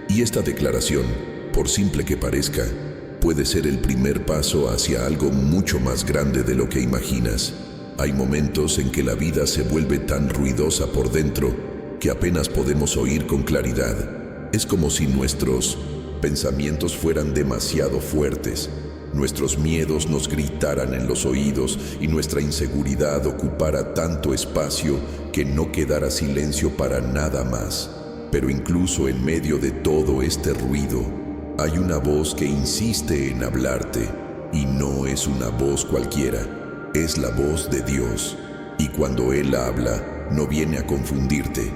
Y esta declaración, por simple que parezca, puede ser el primer paso hacia algo mucho más grande de lo que imaginas. Hay momentos en que la vida se vuelve tan ruidosa por dentro que apenas podemos oír con claridad. Es como si nuestros pensamientos fueran demasiado fuertes. Nuestros miedos nos gritaran en los oídos y nuestra inseguridad ocupara tanto espacio que no quedara silencio para nada más. Pero incluso en medio de todo este ruido, hay una voz que insiste en hablarte, y no es una voz cualquiera, es la voz de Dios. Y cuando Él habla, no viene a confundirte,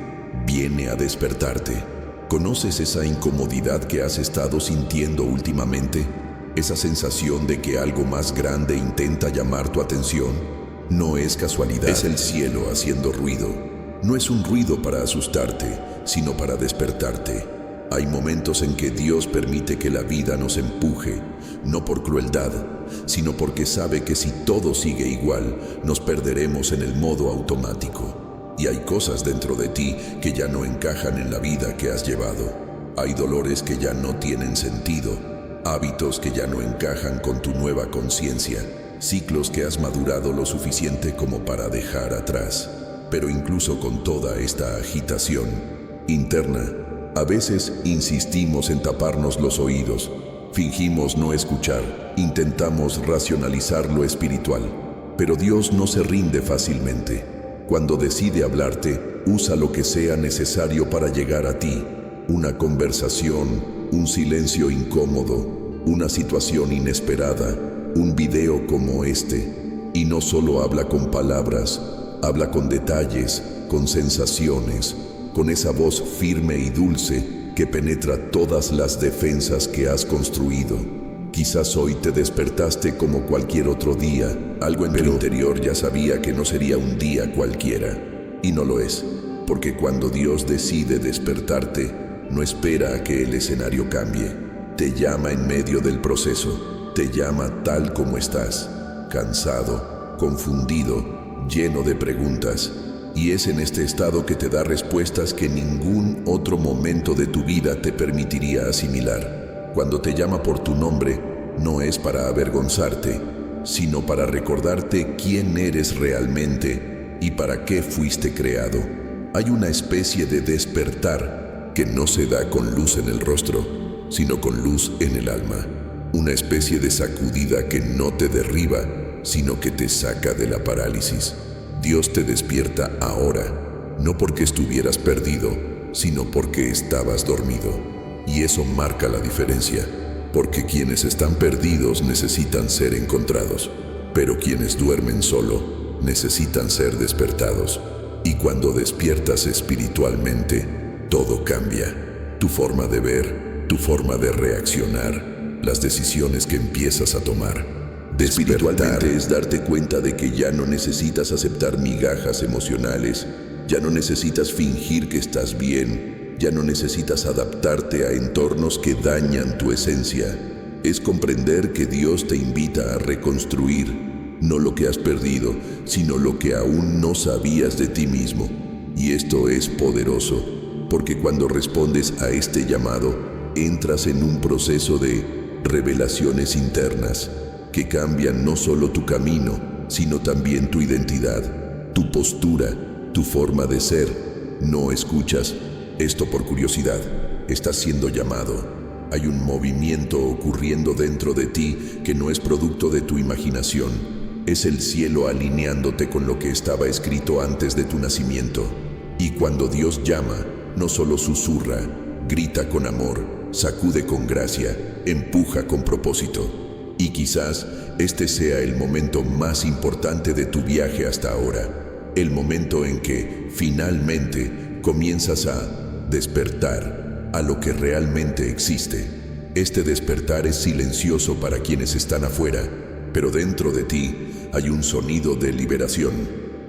viene a despertarte. ¿Conoces esa incomodidad que has estado sintiendo últimamente? Esa sensación de que algo más grande intenta llamar tu atención. No es casualidad, es el cielo haciendo ruido. No es un ruido para asustarte, sino para despertarte. Hay momentos en que Dios permite que la vida nos empuje, no por crueldad, sino porque sabe que si todo sigue igual, nos perderemos en el modo automático. Y hay cosas dentro de ti que ya no encajan en la vida que has llevado. Hay dolores que ya no tienen sentido. Hábitos que ya no encajan con tu nueva conciencia, ciclos que has madurado lo suficiente como para dejar atrás. Pero incluso con toda esta agitación interna, a veces insistimos en taparnos los oídos, fingimos no escuchar, intentamos racionalizar lo espiritual. Pero Dios no se rinde fácilmente. Cuando decide hablarte, usa lo que sea necesario para llegar a ti. Una conversación, un silencio incómodo, una situación inesperada, un video como este. Y no solo habla con palabras, habla con detalles, con sensaciones, con esa voz firme y dulce que penetra todas las defensas que has construido. Quizás hoy te despertaste como cualquier otro día, algo en tu interior ya sabía que no sería un día cualquiera. Y no lo es, porque cuando Dios decide despertarte, no espera a que el escenario cambie. Te llama en medio del proceso, te llama tal como estás, cansado, confundido, lleno de preguntas. Y es en este estado que te da respuestas que ningún otro momento de tu vida te permitiría asimilar. Cuando te llama por tu nombre, no es para avergonzarte, sino para recordarte quién eres realmente y para qué fuiste creado. Hay una especie de despertar que no se da con luz en el rostro, sino con luz en el alma. Una especie de sacudida que no te derriba, sino que te saca de la parálisis. Dios te despierta ahora, no porque estuvieras perdido, sino porque estabas dormido. Y eso marca la diferencia, porque quienes están perdidos necesitan ser encontrados, pero quienes duermen solo necesitan ser despertados. Y cuando despiertas espiritualmente, todo cambia. tu forma de ver, tu forma de reaccionar, las decisiones que empiezas a tomar. Espiritualmente es darte cuenta de que ya no necesitas aceptar migajas emocionales, ya no necesitas fingir que estás bien, ya no necesitas adaptarte a entornos que dañan tu esencia. Es comprender que Dios te invita a reconstruir, no lo que has perdido, sino lo que aún no sabías de ti mismo. Y esto es poderoso, porque cuando respondes a este llamado, entras en un proceso de revelaciones internas, que cambian no solo tu camino, sino también tu identidad, tu postura, tu forma de ser. No escuchas esto por curiosidad, estás siendo llamado. Hay un movimiento ocurriendo dentro de ti que no es producto de tu imaginación. Es el cielo alineándote con lo que estaba escrito antes de tu nacimiento. Y cuando Dios llama, no solo susurra, grita con amor, sacude con gracia, empuja con propósito. Y quizás este sea el momento más importante de tu viaje hasta ahora, el momento en que finalmente comienzas a despertar a lo que realmente existe. Este despertar es silencioso para quienes están afuera, pero dentro de ti hay un sonido de liberación.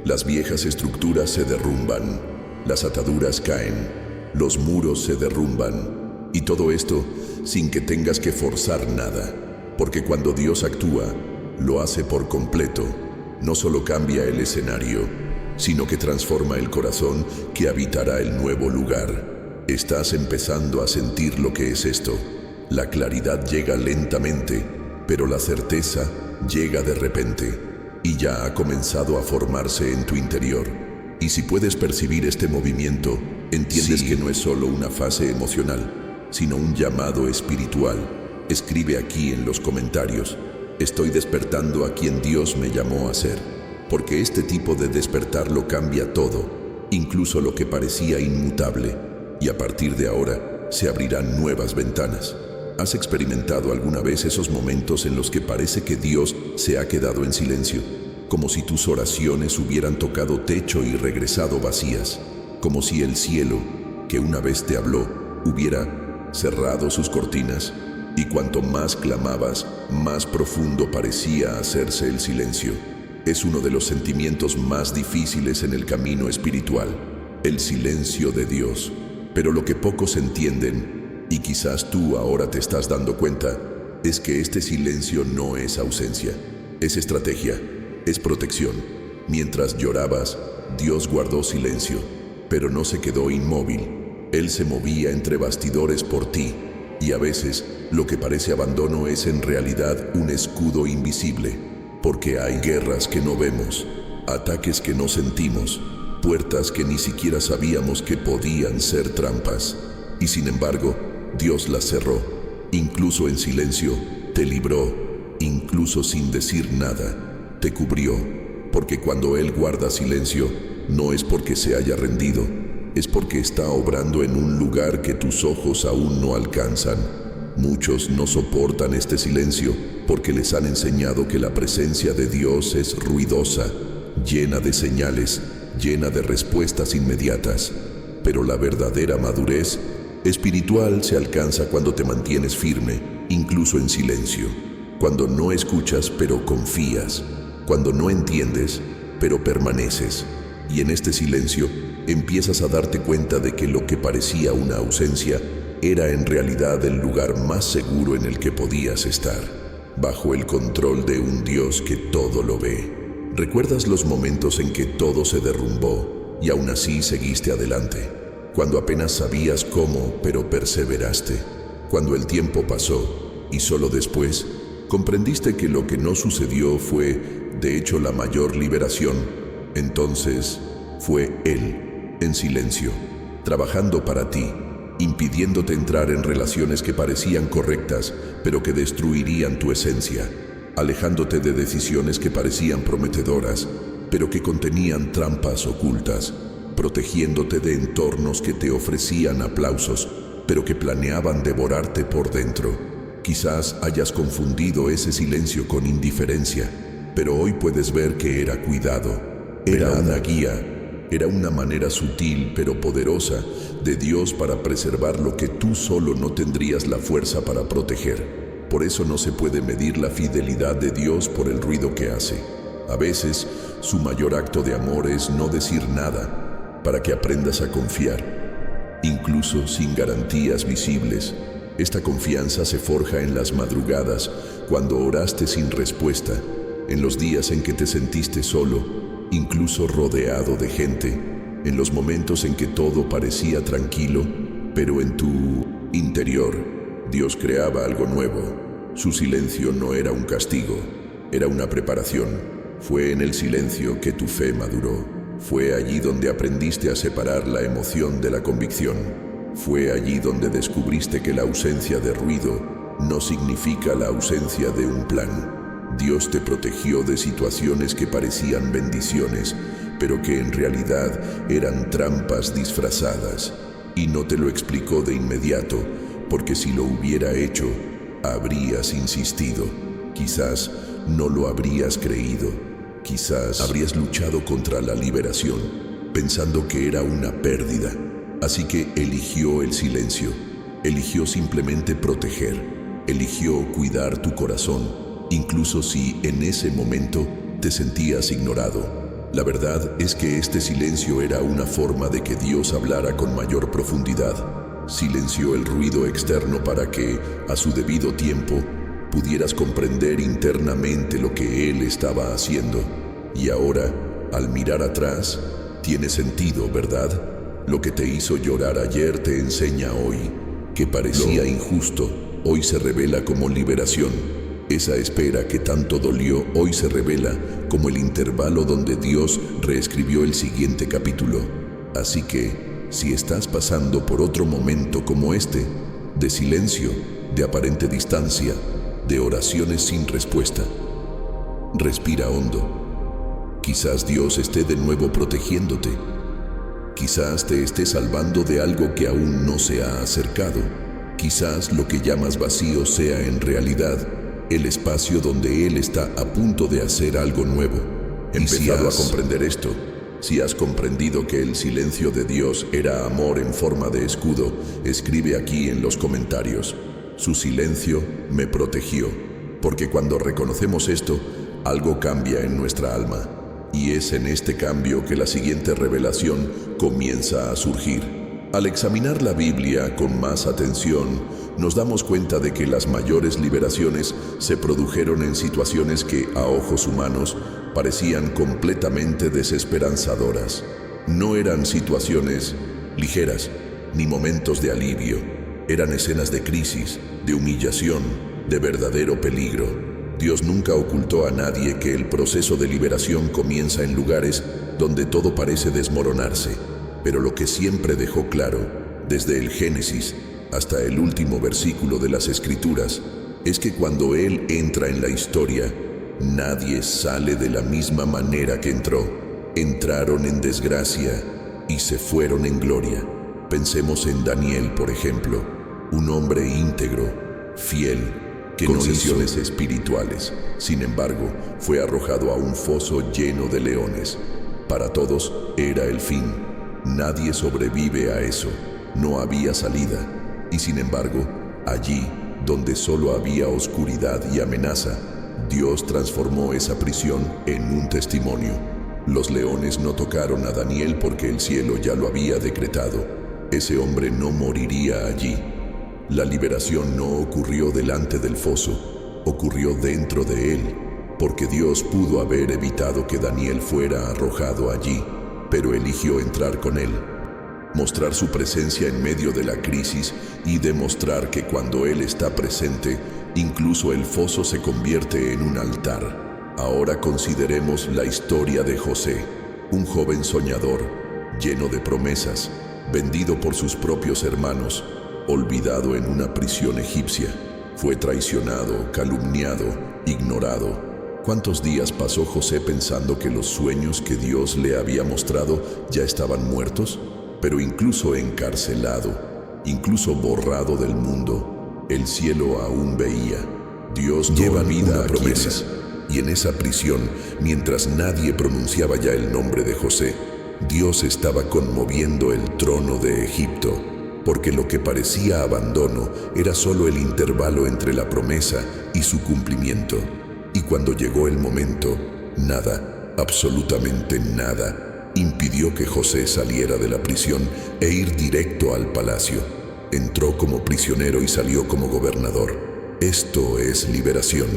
Las viejas estructuras se derrumban, las ataduras caen, los muros se derrumban, y todo esto sin que tengas que forzar nada. Porque cuando Dios actúa, lo hace por completo. No solo cambia el escenario, sino que transforma el corazón que habitará el nuevo lugar. Estás empezando a sentir lo que es esto. La claridad llega lentamente, pero la certeza llega de repente, y ya ha comenzado a formarse en tu interior. Y si puedes percibir este movimiento, entiendes que no es solo una fase emocional, sino un llamado espiritual. Escribe aquí en los comentarios: estoy despertando a quien Dios me llamó a ser, porque este tipo de despertar lo cambia todo, incluso lo que parecía inmutable, y a partir de ahora se abrirán nuevas ventanas. ¿Has experimentado alguna vez esos momentos en los que parece que Dios se ha quedado en silencio? Como si tus oraciones hubieran tocado techo y regresado vacías, como si el cielo, que una vez te habló, hubiera cerrado sus cortinas. Y cuanto más clamabas, más profundo parecía hacerse el silencio. Es uno de los sentimientos más difíciles en el camino espiritual, el silencio de Dios. Pero lo que pocos entienden, y quizás tú ahora te estás dando cuenta, es que este silencio no es ausencia, es estrategia, es protección. Mientras llorabas, Dios guardó silencio, pero no se quedó inmóvil. Él se movía entre bastidores por ti. Y a veces, lo que parece abandono es en realidad un escudo invisible, porque hay guerras que no vemos, ataques que no sentimos, puertas que ni siquiera sabíamos que podían ser trampas. Y sin embargo, Dios las cerró, incluso en silencio, te libró, incluso sin decir nada, te cubrió, porque cuando Él guarda silencio, no es porque se haya rendido, es porque está obrando en un lugar que tus ojos aún no alcanzan. Muchos no soportan este silencio porque les han enseñado que la presencia de Dios es ruidosa, llena de señales, llena de respuestas inmediatas. Pero la verdadera madurez espiritual se alcanza cuando te mantienes firme, incluso en silencio. Cuando no escuchas, pero confías. Cuando no entiendes, pero permaneces. Y en este silencio, empiezas a darte cuenta de que lo que parecía una ausencia era en realidad el lugar más seguro en el que podías estar, bajo el control de un Dios que todo lo ve. ¿Recuerdas los momentos en que todo se derrumbó y aún así seguiste adelante? Cuando apenas sabías cómo, pero perseveraste. Cuando el tiempo pasó y solo después comprendiste que lo que no sucedió fue, de hecho, la mayor liberación. Entonces fue Él, en silencio, trabajando para ti, impidiéndote entrar en relaciones que parecían correctas, pero que destruirían tu esencia, alejándote de decisiones que parecían prometedoras, pero que contenían trampas ocultas, protegiéndote de entornos que te ofrecían aplausos, pero que planeaban devorarte por dentro. Quizás hayas confundido ese silencio con indiferencia, pero hoy puedes ver que era cuidado, era una guía. Era una manera sutil pero poderosa de Dios para preservar lo que tú solo no tendrías la fuerza para proteger. Por eso no se puede medir la fidelidad de Dios por el ruido que hace. A veces, su mayor acto de amor es no decir nada, para que aprendas a confiar. Incluso sin garantías visibles, esta confianza se forja en las madrugadas, cuando oraste sin respuesta, en los días en que te sentiste solo, incluso rodeado de gente, en los momentos en que todo parecía tranquilo, pero en tu interior, Dios creaba algo nuevo. Su silencio no era un castigo, era una preparación. Fue en el silencio que tu fe maduró. Fue allí donde aprendiste a separar la emoción de la convicción. Fue allí donde descubriste que la ausencia de ruido no significa la ausencia de un plan. Dios te protegió de situaciones que parecían bendiciones, pero que en realidad eran trampas disfrazadas. Y no te lo explicó de inmediato, porque si lo hubiera hecho, habrías insistido. Quizás no lo habrías creído. Quizás habrías luchado contra la liberación, pensando que era una pérdida. Así que eligió el silencio, eligió simplemente proteger, eligió cuidar tu corazón, incluso si en ese momento te sentías ignorado. La verdad es que este silencio era una forma de que Dios hablara con mayor profundidad. Silenció el ruido externo para que, a su debido tiempo, pudieras comprender internamente lo que Él estaba haciendo. Y ahora, al mirar atrás, tiene sentido, ¿verdad? Lo que te hizo llorar ayer te enseña hoy. Que parecía injusto, hoy se revela como liberación. Esa espera que tanto dolió, hoy se revela como el intervalo donde Dios reescribió el siguiente capítulo. Así que, si estás pasando por otro momento como este, de silencio, de aparente distancia, de oraciones sin respuesta, respira hondo. Quizás Dios esté de nuevo protegiéndote. Quizás te esté salvando de algo que aún no se ha acercado. Quizás lo que llamas vacío sea en realidad el espacio donde Él está a punto de hacer algo nuevo. Empezado a comprender esto, si has comprendido que el silencio de Dios era amor en forma de escudo, escribe aquí en los comentarios: su silencio me protegió. Porque cuando reconocemos esto, algo cambia en nuestra alma. Y es en este cambio que la siguiente revelación comienza a surgir. Al examinar la Biblia con más atención, nos damos cuenta de que las mayores liberaciones se produjeron en situaciones que, a ojos humanos, parecían completamente desesperanzadoras. No eran situaciones ligeras, ni momentos de alivio. Eran escenas de crisis, de humillación, de verdadero peligro. Dios nunca ocultó a nadie que el proceso de liberación comienza en lugares donde todo parece desmoronarse. Pero lo que siempre dejó claro, desde el Génesis hasta el último versículo de las Escrituras, es que cuando Él entra en la historia, nadie sale de la misma manera que entró. Entraron en desgracia y se fueron en gloria. Pensemos en Daniel, por ejemplo, un hombre íntegro, fiel, que no hizo espirituales. Sin embargo, fue arrojado a un foso lleno de leones. Para todos era el fin. Nadie sobrevive a eso. No había salida. Y sin embargo, allí, donde solo había oscuridad y amenaza, Dios transformó esa prisión en un testimonio. Los leones no tocaron a Daniel porque el cielo ya lo había decretado. Ese hombre no moriría allí. La liberación no ocurrió delante del foso, ocurrió dentro de él, porque Dios pudo haber evitado que Daniel fuera arrojado allí, pero eligió entrar con él, mostrar su presencia en medio de la crisis y demostrar que cuando Él está presente, incluso el foso se convierte en un altar. Ahora consideremos la historia de José, un joven soñador, lleno de promesas, vendido por sus propios hermanos, olvidado en una prisión egipcia. Fue traicionado, calumniado, ignorado. ¿Cuántos días pasó José pensando que los sueños que Dios le había mostrado ya estaban muertos? Pero incluso encarcelado, incluso borrado del mundo, el cielo aún veía. Dios lleva vida a promesas. Y en esa prisión, mientras nadie pronunciaba ya el nombre de José, Dios estaba conmoviendo el trono de Egipto, porque lo que parecía abandono era solo el intervalo entre la promesa y su cumplimiento. Y cuando llegó el momento, nada, absolutamente nada, impidió que José saliera de la prisión e ir directo al palacio. Entró como prisionero y salió como gobernador. Esto es liberación.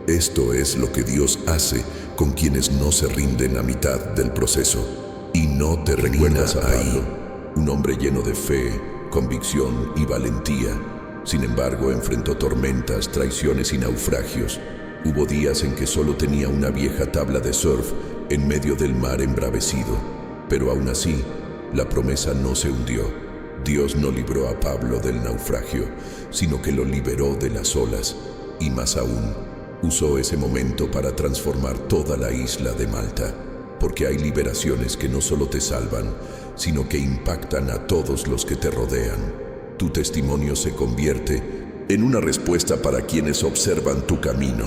Esto es lo que Dios hace con quienes no se rinden a mitad del proceso. Y no te recuerdas ahí, un hombre lleno de fe, convicción y valentía. Sin embargo, enfrentó tormentas, traiciones y naufragios. Hubo días en que solo tenía una vieja tabla de surf en medio del mar embravecido. Pero aún así, la promesa no se hundió. Dios no libró a Pablo del naufragio, sino que lo liberó de las olas. Y más aún, usó ese momento para transformar toda la isla de Malta. Porque hay liberaciones que no solo te salvan, sino que impactan a todos los que te rodean. Tu testimonio se convierte en una respuesta para quienes observan tu camino.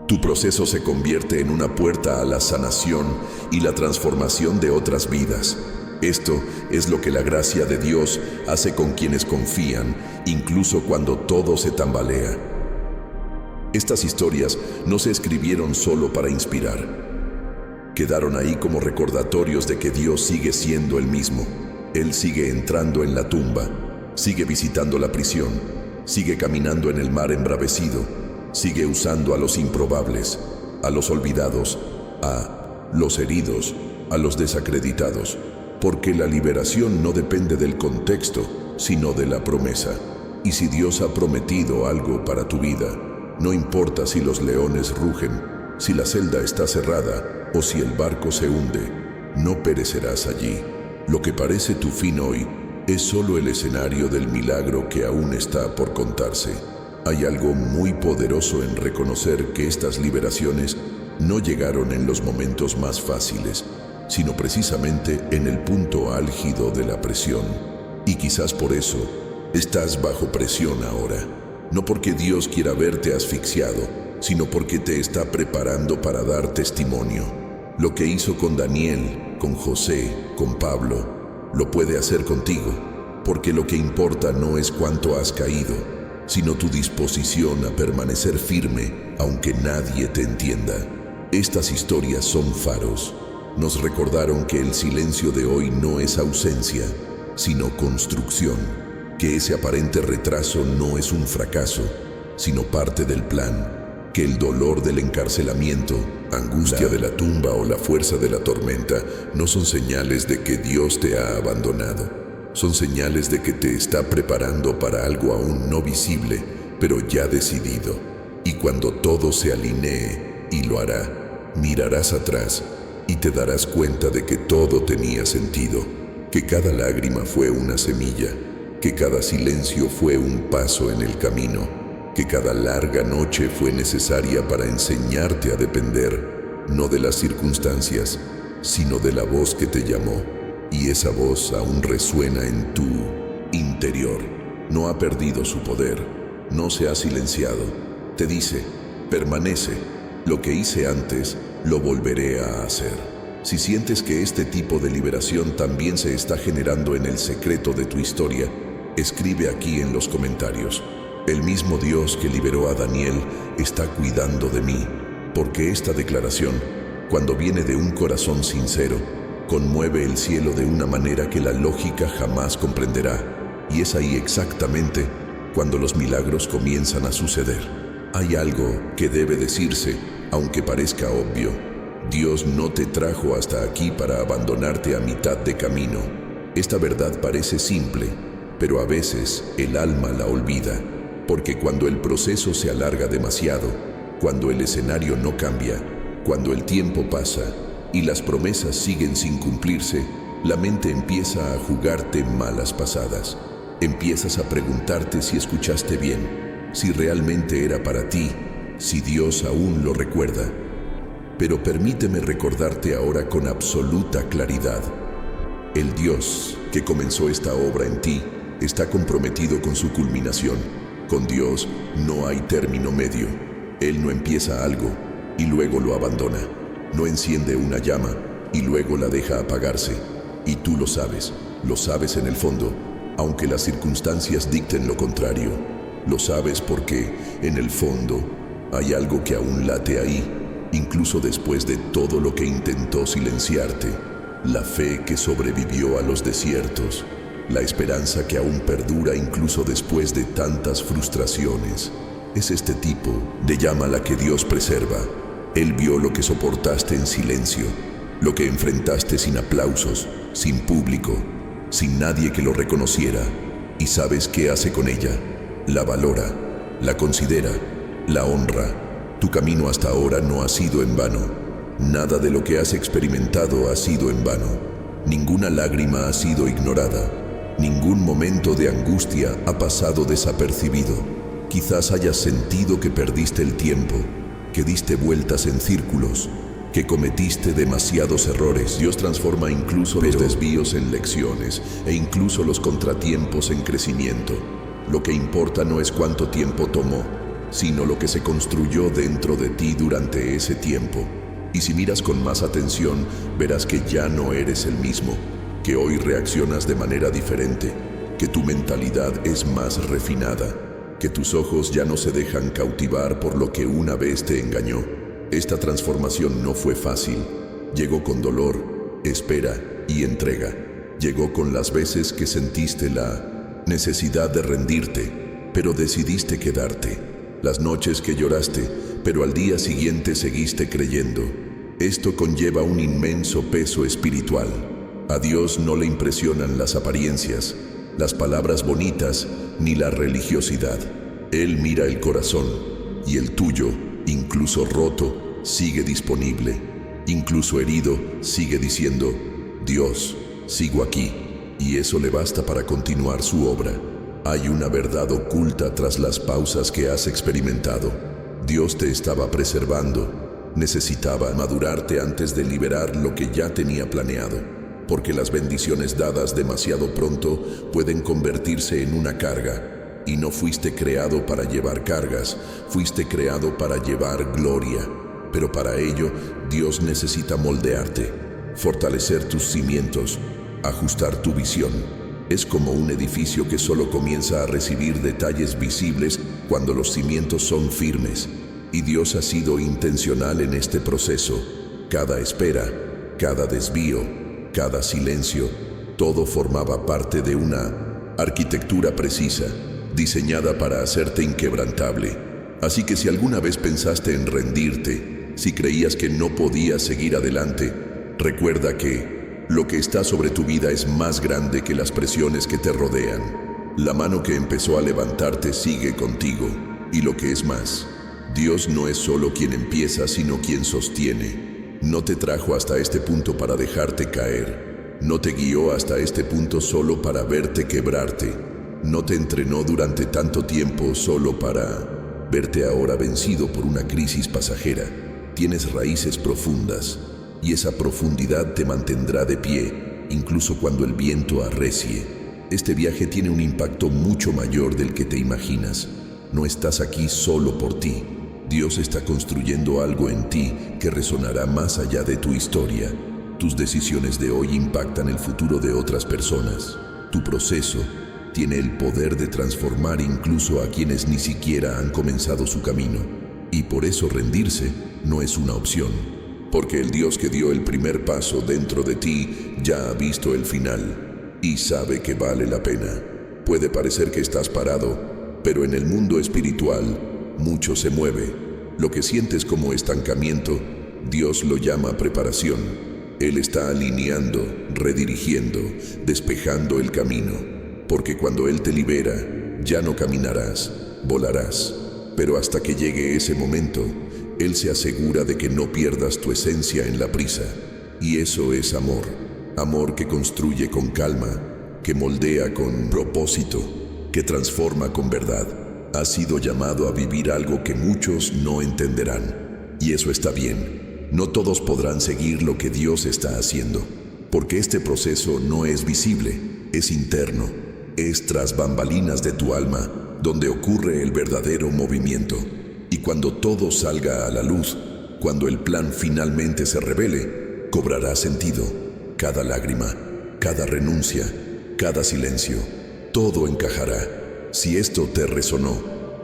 Tu proceso se convierte en una puerta a la sanación y la transformación de otras vidas. Esto es lo que la gracia de Dios hace con quienes confían, incluso cuando todo se tambalea. Estas historias no se escribieron solo para inspirar. Quedaron ahí como recordatorios de que Dios sigue siendo el mismo. Él sigue entrando en la tumba, sigue visitando la prisión, sigue caminando en el mar embravecido, sigue usando a los improbables, a los olvidados, a los heridos, a los desacreditados, porque la liberación no depende del contexto, sino de la promesa. Y si Dios ha prometido algo para tu vida, no importa si los leones rugen, si la celda está cerrada o si el barco se hunde, no perecerás allí. Lo que parece tu fin hoy es solo el escenario del milagro que aún está por contarse. Hay algo muy poderoso en reconocer que estas liberaciones no llegaron en los momentos más fáciles, sino precisamente en el punto álgido de la presión. Y quizás por eso estás bajo presión ahora. No porque Dios quiera verte asfixiado, sino porque te está preparando para dar testimonio. Lo que hizo con Daniel, con José, con Pablo, lo puede hacer contigo, porque lo que importa no es cuánto has caído, sino tu disposición a permanecer firme, aunque nadie te entienda. Estas historias son faros. Nos recordaron que el silencio de hoy no es ausencia, sino construcción, que ese aparente retraso no es un fracaso, sino parte del plan, que el dolor del encarcelamiento, angustia de la tumba o la fuerza de la tormenta no son señales de que Dios te ha abandonado. Son señales de que te está preparando para algo aún no visible, pero ya decidido. Y cuando todo se alinee, y lo hará, mirarás atrás y te darás cuenta de que todo tenía sentido, que cada lágrima fue una semilla, que cada silencio fue un paso en el camino, que cada larga noche fue necesaria para enseñarte a depender, no de las circunstancias, sino de la voz que te llamó. Y esa voz aún resuena en tu interior. No ha perdido su poder, no se ha silenciado. Te dice, permanece, lo que hice antes, lo volveré a hacer. Si sientes que este tipo de liberación también se está generando en el secreto de tu historia, escribe aquí en los comentarios. El mismo Dios que liberó a Daniel está cuidando de mí, porque esta declaración, cuando viene de un corazón sincero, conmueve el cielo de una manera que la lógica jamás comprenderá. Y es ahí exactamente cuando los milagros comienzan a suceder. Hay algo que debe decirse, aunque parezca obvio. Dios no te trajo hasta aquí para abandonarte a mitad de camino. Esta verdad parece simple, pero a veces el alma la olvida. Porque cuando el proceso se alarga demasiado, cuando el escenario no cambia, cuando el tiempo pasa y las promesas siguen sin cumplirse, la mente empieza a jugarte malas pasadas. Empiezas a preguntarte si escuchaste bien, si realmente era para ti, si Dios aún lo recuerda. Pero permíteme recordarte ahora con absoluta claridad. El Dios que comenzó esta obra en ti está comprometido con su culminación. Con Dios no hay término medio. Él no empieza algo y luego lo abandona. No enciende una llama y luego la deja apagarse. Y tú lo sabes en el fondo, aunque las circunstancias dicten lo contrario. Lo sabes porque, en el fondo, hay algo que aún late ahí, incluso después de todo lo que intentó silenciarte. La fe que sobrevivió a los desiertos, la esperanza que aún perdura incluso después de tantas frustraciones. Es este tipo de llama la que Dios preserva. Él vio lo que soportaste en silencio, lo que enfrentaste sin aplausos, sin público, sin nadie que lo reconociera. ¿Y sabes qué hace con ella? La valora, la considera, la honra. Tu camino hasta ahora no ha sido en vano. Nada de lo que has experimentado ha sido en vano. Ninguna lágrima ha sido ignorada. Ningún momento de angustia ha pasado desapercibido. Quizás hayas sentido que perdiste el tiempo, que diste vueltas en círculos, que cometiste demasiados errores. Dios transforma incluso los desvíos en lecciones e incluso los contratiempos en crecimiento. Lo que importa no es cuánto tiempo tomó, sino lo que se construyó dentro de ti durante ese tiempo. Y si miras con más atención, verás que ya no eres el mismo, que hoy reaccionas de manera diferente, que tu mentalidad es más refinada, que tus ojos ya no se dejan cautivar por lo que una vez te engañó. Esta transformación no fue fácil. Llegó con dolor, espera y entrega. Llegó con las veces que sentiste la necesidad de rendirte, pero decidiste quedarte. Las noches que lloraste, pero al día siguiente seguiste creyendo. Esto conlleva un inmenso peso espiritual. A Dios no le impresionan las apariencias, las palabras bonitas, ni la religiosidad. Él mira el corazón, y el tuyo, incluso roto, sigue disponible. Incluso herido, sigue diciendo: Dios, sigo aquí. Y eso le basta para continuar su obra. Hay una verdad oculta tras las pausas que has experimentado. Dios te estaba preservando. Necesitaba madurarte antes de liberar lo que ya tenía planeado, porque las bendiciones dadas demasiado pronto pueden convertirse en una carga. Y no fuiste creado para llevar cargas, fuiste creado para llevar gloria. Pero para ello, Dios necesita moldearte, fortalecer tus cimientos, ajustar tu visión. Es como un edificio que solo comienza a recibir detalles visibles cuando los cimientos son firmes. Y Dios ha sido intencional en este proceso. Cada espera, cada desvío, cada silencio, todo formaba parte de una arquitectura precisa, diseñada para hacerte inquebrantable. Así que si alguna vez pensaste en rendirte, si creías que no podías seguir adelante, recuerda que lo que está sobre tu vida es más grande que las presiones que te rodean. La mano que empezó a levantarte sigue contigo. Y lo que es más, Dios no es solo quien empieza, sino quien sostiene. No te trajo hasta este punto para dejarte caer. No te guió hasta este punto solo para verte quebrarte. No te entrenó durante tanto tiempo solo para verte ahora vencido por una crisis pasajera. Tienes raíces profundas. Y esa profundidad te mantendrá de pie, incluso cuando el viento arrecie. Este viaje tiene un impacto mucho mayor del que te imaginas. No estás aquí solo por ti. Dios está construyendo algo en ti que resonará más allá de tu historia. Tus decisiones de hoy impactan el futuro de otras personas. Tu proceso tiene el poder de transformar incluso a quienes ni siquiera han comenzado su camino. Y por eso rendirse no es una opción. Porque el Dios que dio el primer paso dentro de ti ya ha visto el final y sabe que vale la pena. Puede parecer que estás parado, pero en el mundo espiritual mucho se mueve. Lo que sientes como estancamiento, Dios lo llama preparación. Él está alineando, redirigiendo, despejando el camino. Porque cuando Él te libera, ya no caminarás, volarás. Pero hasta que llegue ese momento, Él se asegura de que no pierdas tu esencia en la prisa. Y eso es amor. Amor que construye con calma, que moldea con propósito, que transforma con verdad. Has sido llamado a vivir algo que muchos no entenderán. Y eso está bien. No todos podrán seguir lo que Dios está haciendo. Porque este proceso no es visible, es interno. Es tras bambalinas de tu alma donde ocurre el verdadero movimiento. Y cuando todo salga a la luz, cuando el plan finalmente se revele, cobrará sentido. Cada lágrima, cada renuncia, cada silencio, todo encajará. Si esto te resonó,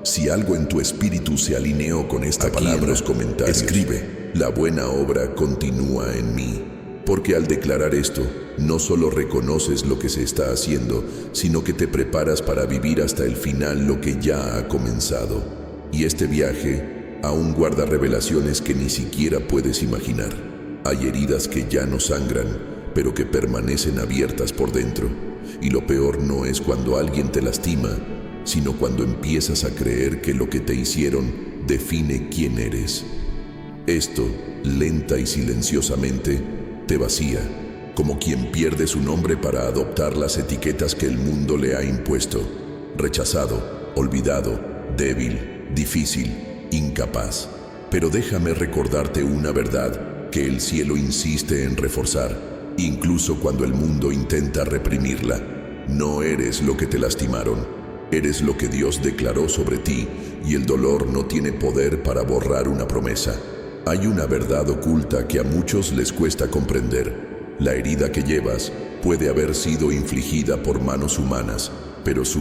si algo en tu espíritu se alineó con esta palabra, en los comentarios escribe: la buena obra continúa en mí. Porque al declarar esto, no solo reconoces lo que se está haciendo, sino que te preparas para vivir hasta el final lo que ya ha comenzado. Y este viaje aún guarda revelaciones que ni siquiera puedes imaginar. Hay heridas que ya no sangran, pero que permanecen abiertas por dentro. Y lo peor no es cuando alguien te lastima, sino cuando empiezas a creer que lo que te hicieron define quién eres. Esto, lenta y silenciosamente, te vacía, como quien pierde su nombre para adoptar las etiquetas que el mundo le ha impuesto. Rechazado, olvidado, débil, difícil, incapaz. Pero déjame recordarte una verdad que el cielo insiste en reforzar, incluso cuando el mundo intenta reprimirla. No eres lo que te lastimaron, eres lo que Dios declaró sobre ti, y el dolor no tiene poder para borrar una promesa. Hay una verdad oculta que a muchos les cuesta comprender. La herida que llevas puede haber sido infligida por manos humanas, pero su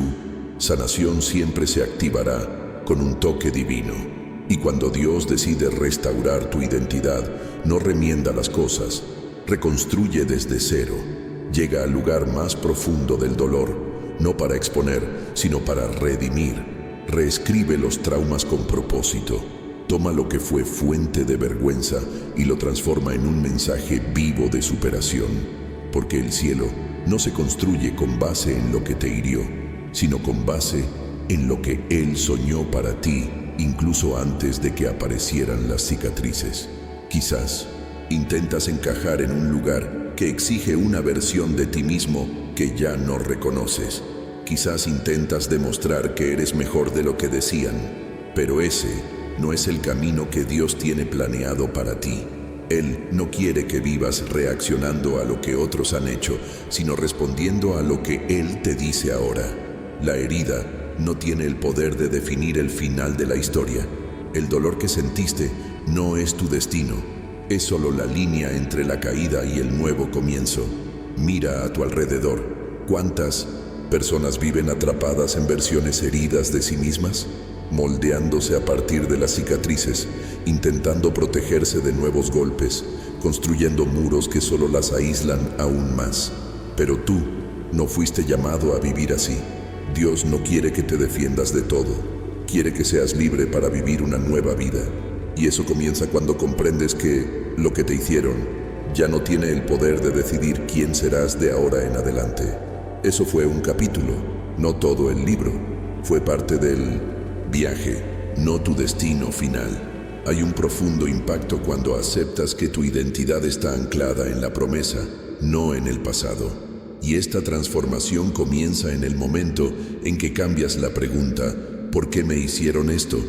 sanación siempre se activará con un toque divino. Y cuando Dios decide restaurar tu identidad, no remienda las cosas, reconstruye desde cero. Llega al lugar más profundo del dolor, no para exponer, sino para redimir. Reescribe los traumas con propósito. Toma lo que fue fuente de vergüenza y lo transforma en un mensaje vivo de superación. Porque el cielo no se construye con base en lo que te hirió, sino con base en lo que Él soñó para ti, incluso antes de que aparecieran las cicatrices. Quizás intentas encajar en un lugar que exige una versión de ti mismo que ya no reconoces. Quizás intentas demostrar que eres mejor de lo que decían, pero ese no es el camino que Dios tiene planeado para ti. Él no quiere que vivas reaccionando a lo que otros han hecho, sino respondiendo a lo que Él te dice ahora. La herida no tiene el poder de definir el final de la historia. El dolor que sentiste no es tu destino, es solo la línea entre la caída y el nuevo comienzo. Mira a tu alrededor. ¿Cuántas personas viven atrapadas en versiones heridas de sí mismas? Moldeándose a partir de las cicatrices, intentando protegerse de nuevos golpes, construyendo muros que solo las aíslan aún más. Pero tú no fuiste llamado a vivir así. Dios no quiere que te defiendas de todo, quiere que seas libre para vivir una nueva vida. Y eso comienza cuando comprendes que lo que te hicieron ya no tiene el poder de decidir quién serás de ahora en adelante. Eso fue un capítulo, no todo el libro. Fue parte del viaje, no tu destino final. Hay un profundo impacto cuando aceptas que tu identidad está anclada en la promesa, no en el pasado. Y esta transformación comienza en el momento en que cambias la pregunta: ¿por qué me hicieron esto?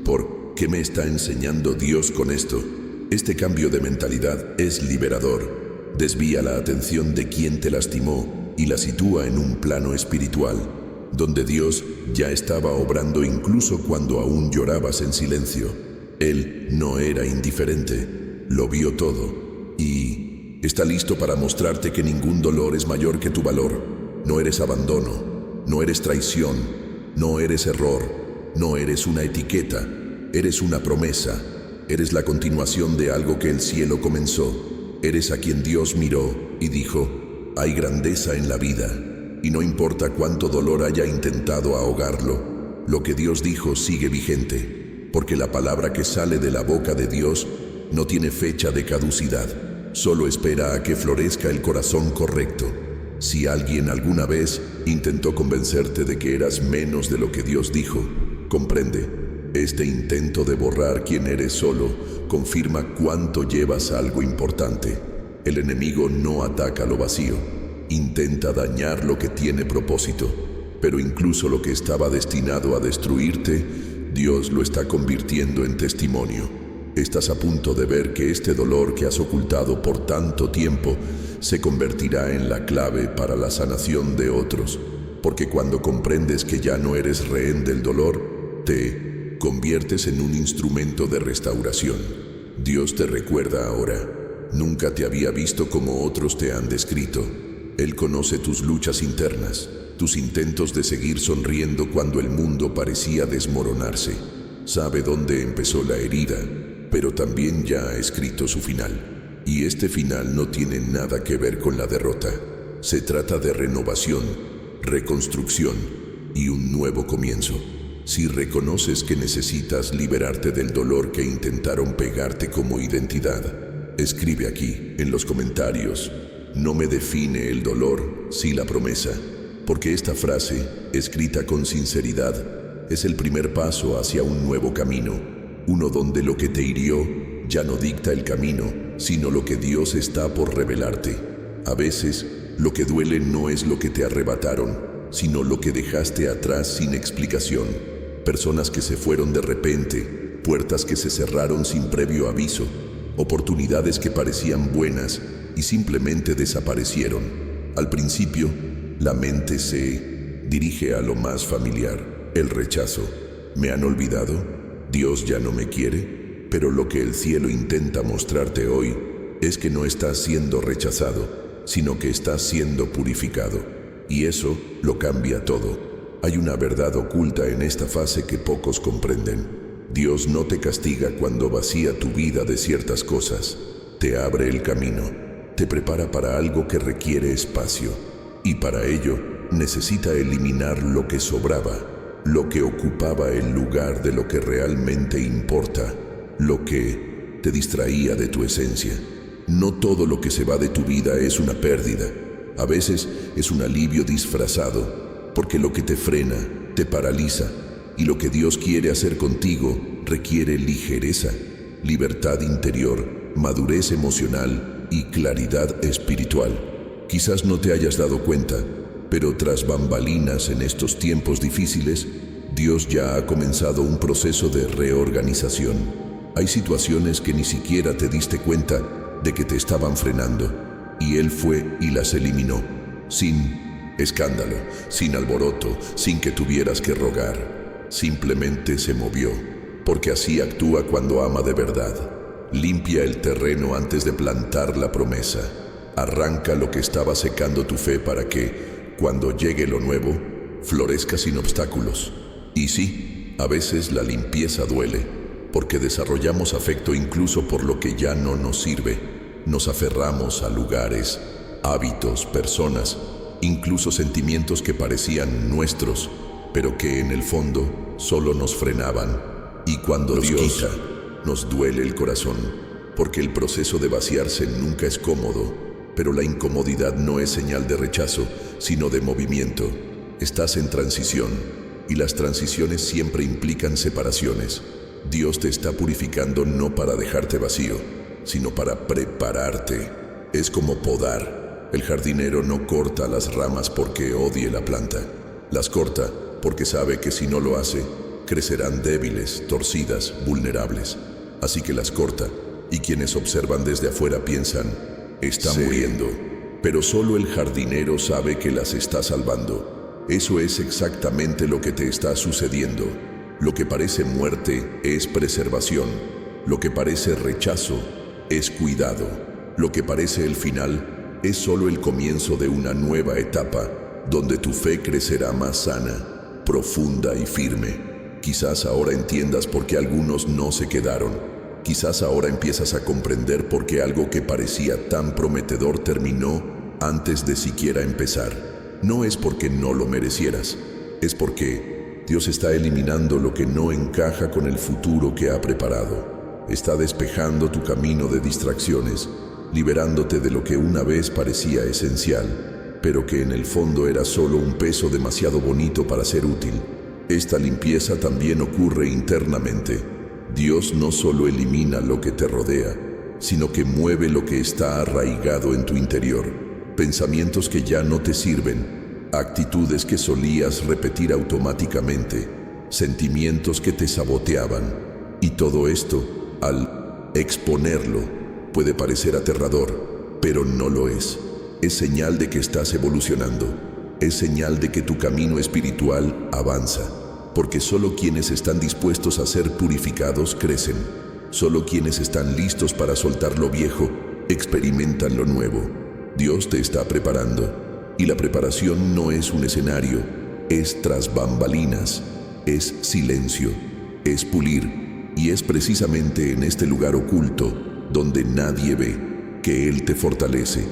¿Por qué me está enseñando Dios con esto? Este cambio de mentalidad es liberador. Desvía la atención de quien te lastimó y la sitúa en un plano espiritual, donde Dios ya estaba obrando incluso cuando aún llorabas en silencio. Él no era indiferente, lo vio todo y está listo para mostrarte que ningún dolor es mayor que tu valor. No eres abandono, no eres traición, no eres error, no eres una etiqueta, eres una promesa, eres la continuación de algo que el cielo comenzó. Eres a quien Dios miró y dijo: hay grandeza en la vida. Y no importa cuánto dolor haya intentado ahogarlo, lo que Dios dijo sigue vigente, porque la palabra que sale de la boca de Dios no tiene fecha de caducidad, solo espera a que florezca el corazón correcto. Si alguien alguna vez intentó convencerte de que eras menos de lo que Dios dijo, comprende, este intento de borrar quién eres solo confirma cuánto llevas a algo importante. El enemigo no ataca lo vacío. Intenta dañar lo que tiene propósito, pero incluso lo que estaba destinado a destruirte, Dios lo está convirtiendo en testimonio. Estás a punto de ver que este dolor que has ocultado por tanto tiempo se convertirá en la clave para la sanación de otros, porque cuando comprendes que ya no eres rehén del dolor, te conviertes en un instrumento de restauración. Dios te recuerda ahora: Nunca te había visto como otros te han descrito. Él conoce tus luchas internas, tus intentos de seguir sonriendo cuando el mundo parecía desmoronarse. Sabe dónde empezó la herida, pero también ya ha escrito su final. Y este final no tiene nada que ver con la derrota. Se trata de renovación, reconstrucción y un nuevo comienzo. Si reconoces que necesitas liberarte del dolor que intentaron pegarte como identidad, escribe aquí, en los comentarios: no me define el dolor, sí la promesa. Porque esta frase, escrita con sinceridad, es el primer paso hacia un nuevo camino. Uno donde lo que te hirió ya no dicta el camino, sino lo que Dios está por revelarte. A veces, lo que duele no es lo que te arrebataron, sino lo que dejaste atrás sin explicación. Personas que se fueron de repente, puertas que se cerraron sin previo aviso, oportunidades que parecían buenas y simplemente desaparecieron. Al principio, la mente se dirige a lo más familiar, el rechazo. ¿Me han olvidado? ¿Dios ya no me quiere? Pero lo que el cielo intenta mostrarte hoy es que no estás siendo rechazado, sino que estás siendo purificado. Y eso lo cambia todo. Hay una verdad oculta en esta fase que pocos comprenden. Dios no te castiga cuando vacía tu vida de ciertas cosas. Te abre el camino, te prepara para algo que requiere espacio. Y para ello, necesita eliminar lo que sobraba, lo que ocupaba el lugar de lo que realmente importa, lo que te distraía de tu esencia. No todo lo que se va de tu vida es una pérdida. A veces es un alivio disfrazado, porque lo que te frena, te paraliza, y lo que Dios quiere hacer contigo requiere ligereza, libertad interior, madurez emocional y claridad espiritual. Quizás no te hayas dado cuenta, pero tras bambalinas en estos tiempos difíciles, Dios ya ha comenzado un proceso de reorganización. Hay situaciones que ni siquiera te diste cuenta de que te estaban frenando, y Él fue y las eliminó, sin escándalo, sin alboroto, sin que tuvieras que rogar. Simplemente se movió, porque así actúa cuando ama de verdad. Limpia el terreno antes de plantar la promesa. Arranca lo que estaba secando tu fe para que, cuando llegue lo nuevo, florezca sin obstáculos. Y sí, a veces la limpieza duele, porque desarrollamos afecto incluso por lo que ya no nos sirve. Nos aferramos a lugares, hábitos, personas, incluso sentimientos que parecían nuestros, pero que en el fondo solo nos frenaban. Y cuando Dios quita, nos duele el corazón, porque el proceso de vaciarse nunca es cómodo, pero la incomodidad no es señal de rechazo, sino de movimiento. Estás en transición, y las transiciones siempre implican separaciones. Dios te está purificando no para dejarte vacío, sino para prepararte. Es como podar. El jardinero no corta las ramas porque odie la planta. Las corta porque sabe que si no lo hace, crecerán débiles, torcidas, vulnerables. Así que las corta, y quienes observan desde afuera piensan: está muriendo. Pero solo el jardinero sabe que las está salvando. Eso es exactamente lo que te está sucediendo. Lo que parece muerte es preservación. Lo que parece rechazo es cuidado. Lo que parece el final es solo el comienzo de una nueva etapa, donde tu fe crecerá más sana, profunda y firme. Quizás ahora entiendas por qué algunos no se quedaron. Quizás ahora empiezas a comprender por qué algo que parecía tan prometedor terminó antes de siquiera empezar. No es porque no lo merecieras, es porque Dios está eliminando lo que no encaja con el futuro que ha preparado. Está despejando tu camino de distracciones, liberándote de lo que una vez parecía esencial, pero que en el fondo era solo un peso demasiado bonito para ser útil. Esta limpieza también ocurre internamente. Dios no solo elimina lo que te rodea, sino que mueve lo que está arraigado en tu interior. Pensamientos que ya no te sirven, actitudes que solías repetir automáticamente, sentimientos que te saboteaban. Y todo esto, al exponerlo, puede parecer aterrador, pero no lo es. Es señal de que estás evolucionando. Es señal de que tu camino espiritual avanza. Porque solo quienes están dispuestos a ser purificados crecen. Solo quienes están listos para soltar lo viejo experimentan lo nuevo. Dios te está preparando, y la preparación no es un escenario, es tras bambalinas, es silencio, es pulir, y es precisamente en este lugar oculto, donde nadie ve, que Él te fortalece.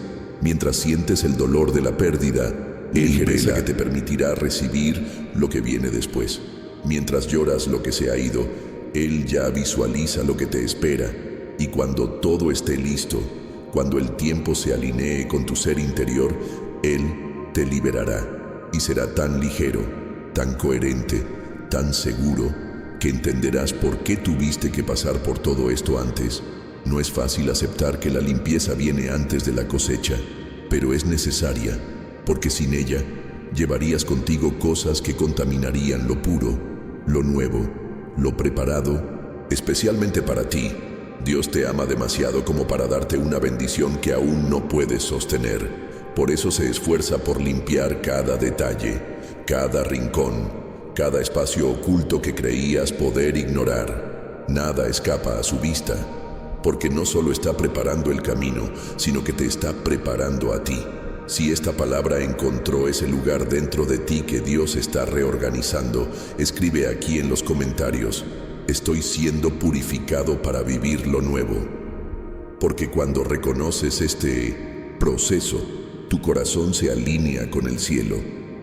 Mientras sientes el dolor de la pérdida, Él ve la que te permitirá recibir lo que viene después. Mientras lloras lo que se ha ido, Él ya visualiza lo que te espera, y cuando todo esté listo, cuando el tiempo se alinee con tu ser interior, Él te liberará, y será tan ligero, tan coherente, tan seguro, que entenderás por qué tuviste que pasar por todo esto antes. No es fácil aceptar que la limpieza viene antes de la cosecha, pero es necesaria, porque sin ella, llevarías contigo cosas que contaminarían lo puro, lo nuevo, lo preparado, especialmente para ti. Dios te ama demasiado como para darte una bendición que aún no puedes sostener. Por eso se esfuerza por limpiar cada detalle, cada rincón, cada espacio oculto que creías poder ignorar. Nada escapa a su vista, porque no solo está preparando el camino, sino que te está preparando a ti. Si esta palabra encontró ese lugar dentro de ti que Dios está reorganizando, escribe aquí en los comentarios: estoy siendo purificado para vivir lo nuevo. Porque cuando reconoces este proceso, tu corazón se alinea con el cielo.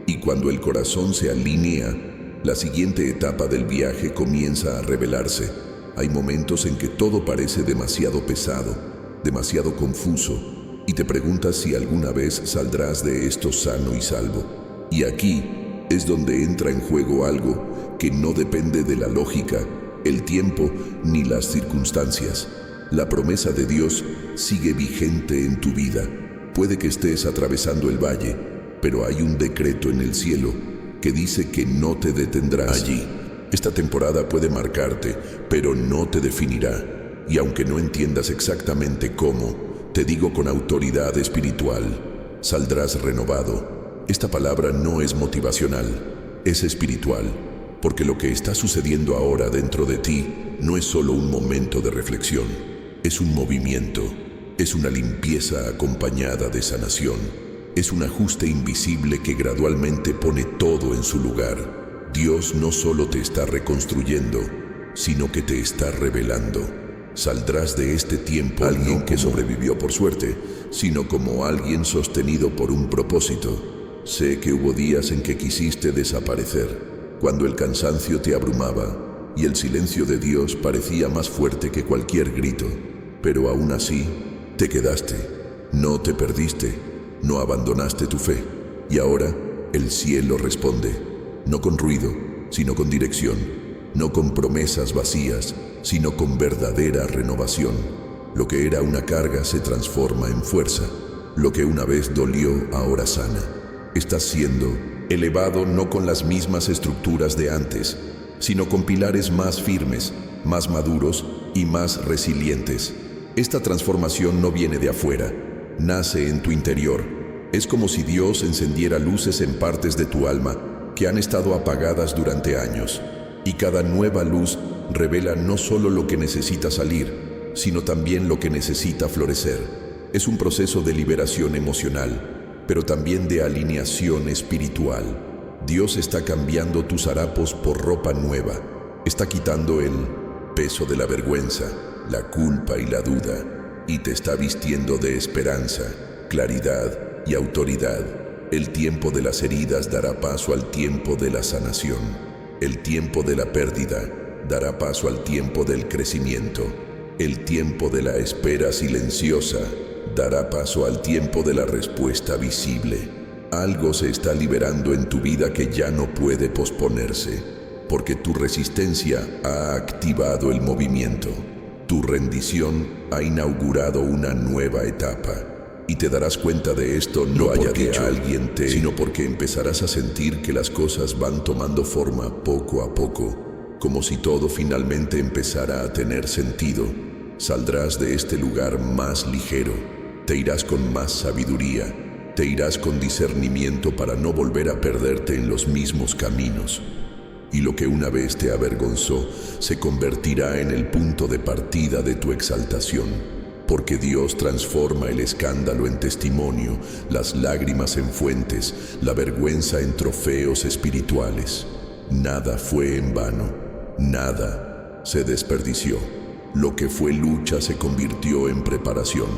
Y cuando el corazón se alinea, la siguiente etapa del viaje comienza a revelarse. Hay momentos en que todo parece demasiado pesado, demasiado confuso, y te preguntas si alguna vez saldrás de esto sano y salvo. Y aquí es donde entra en juego algo que no depende de la lógica, el tiempo ni las circunstancias. La promesa de Dios sigue vigente en tu vida. Puede que estés atravesando el valle, pero hay un decreto en el cielo que dice que no te detendrás allí. Esta temporada puede marcarte, pero no te definirá. Y aunque no entiendas exactamente cómo, te digo con autoridad espiritual, saldrás renovado. Esta palabra no es motivacional, es espiritual. Porque lo que está sucediendo ahora dentro de ti no es solo un momento de reflexión, es un movimiento, es una limpieza acompañada de sanación, es un ajuste invisible que gradualmente pone todo en su lugar. Dios no solo te está reconstruyendo, sino que te está revelando. Saldrás de este tiempo alguien que sobrevivió por suerte, sino como alguien sostenido por un propósito. Sé que hubo días en que quisiste desaparecer, cuando el cansancio te abrumaba y el silencio de Dios parecía más fuerte que cualquier grito, pero aún así te quedaste, no te perdiste, no abandonaste tu fe, y ahora el cielo responde, no con ruido, sino con dirección, no con promesas vacías, sino con verdadera renovación. Lo que era una carga se transforma en fuerza, lo que una vez dolió ahora sana. Estás siendo elevado no con las mismas estructuras de antes, sino con pilares más firmes, más maduros y más resilientes. Esta transformación no viene de afuera, nace en tu interior. Es como si Dios encendiera luces en partes de tu alma que han estado apagadas durante años, y cada nueva luz revela no solo lo que necesita salir, sino también lo que necesita florecer. Es un proceso de liberación emocional, pero también de alineación espiritual. Dios está cambiando tus harapos por ropa nueva, está quitando el peso de la vergüenza, la culpa y la duda, y te está vistiendo de esperanza, claridad y autoridad. El tiempo de las heridas dará paso al tiempo de la sanación. El tiempo de la pérdida dará paso al tiempo del crecimiento. El tiempo de la espera silenciosa dará paso al tiempo de la respuesta visible. Algo se está liberando en tu vida que ya no puede posponerse, porque tu resistencia ha activado el movimiento. Tu rendición ha inaugurado una nueva etapa. Y te darás cuenta de esto no porque alguien te, sino porque empezarás a sentir que las cosas van tomando forma poco a poco, como si todo finalmente empezara a tener sentido. Saldrás de este lugar más ligero, te irás con más sabiduría, te irás con discernimiento para no volver a perderte en los mismos caminos. Y lo que una vez te avergonzó se convertirá en el punto de partida de tu exaltación. porque Dios transforma el escándalo en testimonio, las lágrimas en fuentes, la vergüenza en trofeos espirituales. Nada fue en vano, nada se desperdició. Lo que fue lucha se convirtió en preparación.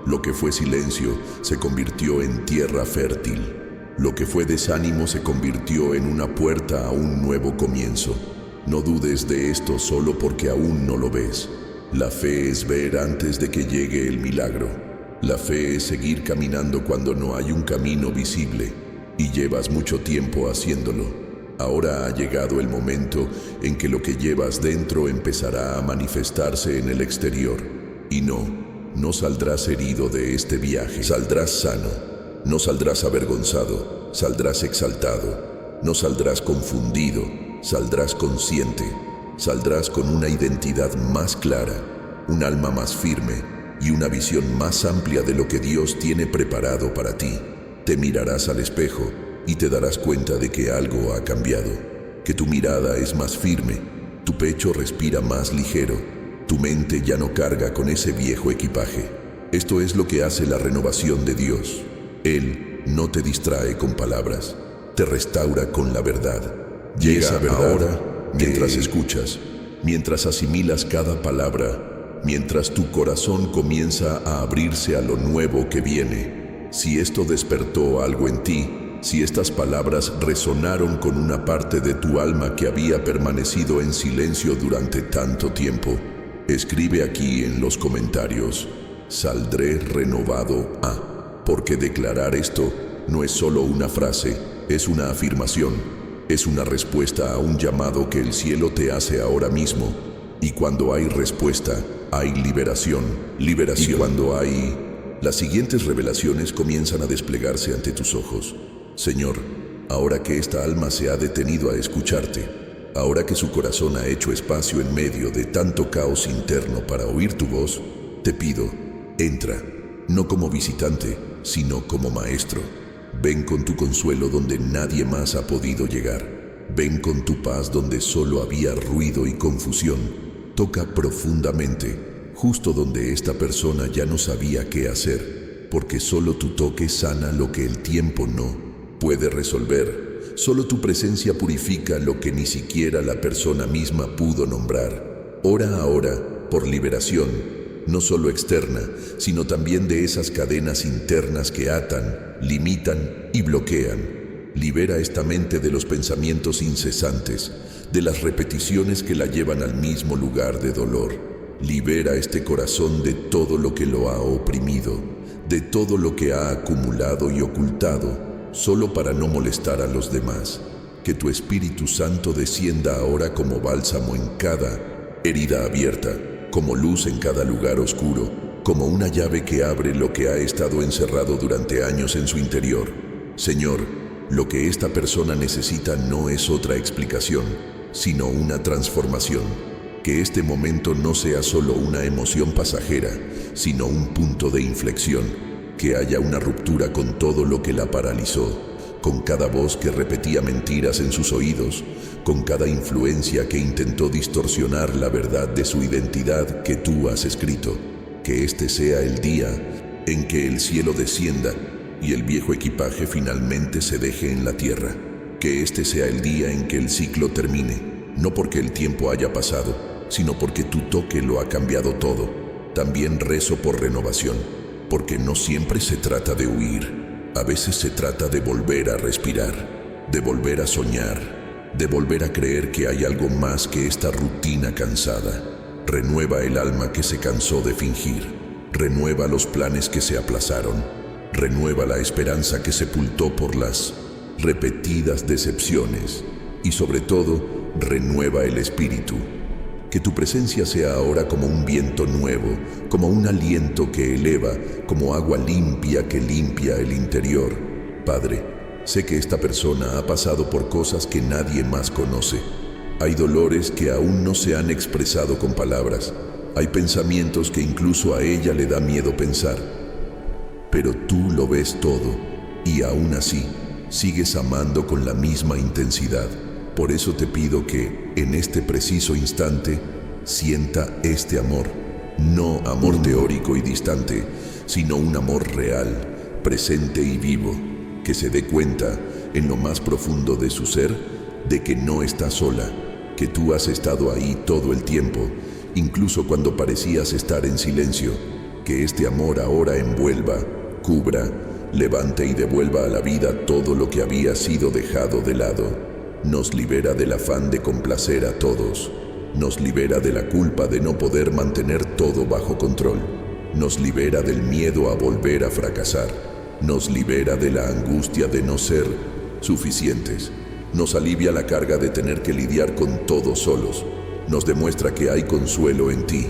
Lo que fue silencio se convirtió en tierra fértil. Lo que fue desánimo se convirtió en una puerta a un nuevo comienzo. No dudes de esto solo porque aún no lo ves. La fe es ver antes de que llegue el milagro. La fe es seguir caminando cuando no hay un camino visible y llevas mucho tiempo haciéndolo. Ahora ha llegado el momento en que lo que llevas dentro empezará a manifestarse en el exterior. Y no saldrás herido de este viaje. Saldrás sano, no saldrás avergonzado, saldrás exaltado, no saldrás confundido, saldrás consciente. Saldrás con una identidad más clara, un alma más firme y una visión más amplia de lo que Dios tiene preparado para ti. Te mirarás al espejo y te darás cuenta de que algo ha cambiado, que tu mirada es más firme, tu pecho respira más ligero, tu mente ya no carga con ese viejo equipaje. Esto es lo que hace la renovación de Dios. Él no te distrae con palabras, te restaura con la verdad. Llega esa verdad ahora mientras escuchas, mientras asimilas cada palabra, mientras tu corazón comienza a abrirse a lo nuevo que viene. Si esto despertó algo en ti, si estas palabras resonaron con una parte de tu alma que había permanecido en silencio durante tanto tiempo, escribe aquí en los comentarios: saldré renovado porque declarar esto no es solo una frase, es una afirmación. Es una respuesta a un llamado que el cielo te hace ahora mismo. Y cuando hay respuesta, hay liberación. Y cuando hay... Las siguientes revelaciones comienzan a desplegarse ante tus ojos. Señor, ahora que esta alma se ha detenido a escucharte, ahora que su corazón ha hecho espacio en medio de tanto caos interno para oír tu voz, te pido, entra, no como visitante, sino como maestro. Ven con tu consuelo donde nadie más ha podido llegar. Ven con tu paz donde solo había ruido y confusión. Toca profundamente, justo donde esta persona ya no sabía qué hacer, porque solo tu toque sana lo que el tiempo no puede resolver. Solo tu presencia purifica lo que ni siquiera la persona misma pudo nombrar. Ora ahora por liberación, no solo externa, sino también de esas cadenas internas que atan, limitan y bloquean. Libera esta mente de los pensamientos incesantes, de las repeticiones que la llevan al mismo lugar de dolor. Libera este corazón de todo lo que lo ha oprimido, de todo lo que ha acumulado y ocultado, solo para no molestar a los demás. Que tu Espíritu Santo descienda ahora como bálsamo en cada herida abierta, como luz en cada lugar oscuro, como una llave que abre lo que ha estado encerrado durante años en su interior. Señor, lo que esta persona necesita no es otra explicación, sino una transformación. Que este momento no sea solo una emoción pasajera, sino un punto de inflexión. Que haya una ruptura con todo lo que la paralizó, con cada voz que repetía mentiras en sus oídos, con cada influencia que intentó distorsionar la verdad de su identidad que tú has escrito. Que este sea el día en que el cielo descienda y el viejo equipaje finalmente se deje en la tierra. Que este sea el día en que el ciclo termine, no porque el tiempo haya pasado, sino porque tu toque lo ha cambiado todo. También rezo por renovación, porque no siempre se trata de huir. A veces se trata de volver a respirar, de volver a soñar, de volver a creer que hay algo más que esta rutina cansada. Renueva el alma que se cansó de fingir, renueva los planes que se aplazaron, renueva la esperanza que sepultó por las repetidas decepciones y sobre todo, renueva el espíritu. Que tu presencia sea ahora como un viento nuevo, como un aliento que eleva, como agua limpia que limpia el interior. Padre, sé que esta persona ha pasado por cosas que nadie más conoce. Hay dolores que aún no se han expresado con palabras. Hay pensamientos que incluso a ella le da miedo pensar. Pero tú lo ves todo y aún así sigues amando con la misma intensidad. Por eso te pido que, en este preciso instante, sienta este amor. No amor teórico y distante, sino un amor real, presente y vivo, que se dé cuenta, en lo más profundo de su ser, de que no está sola, que tú has estado ahí todo el tiempo, incluso cuando parecías estar en silencio, que este amor ahora envuelva, cubra, levante y devuelva a la vida todo lo que había sido dejado de lado. Nos libera del afán de complacer a todos. Nos libera de la culpa de no poder mantener todo bajo control. Nos libera del miedo a volver a fracasar. Nos libera de la angustia de no ser suficientes. Nos alivia la carga de tener que lidiar con todo solos. Nos demuestra que hay consuelo en ti,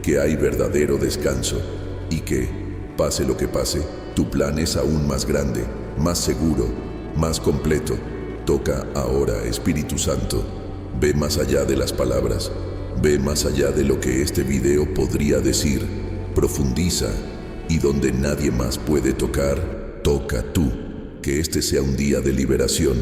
que hay verdadero descanso y que, pase lo que pase, tu plan es aún más grande, más seguro, más completo. Toca ahora, Espíritu Santo. Ve más allá de las palabras. Ve más allá de lo que este video podría decir. Profundiza, y donde nadie más puede tocar, toca tú. Que este sea un día de liberación.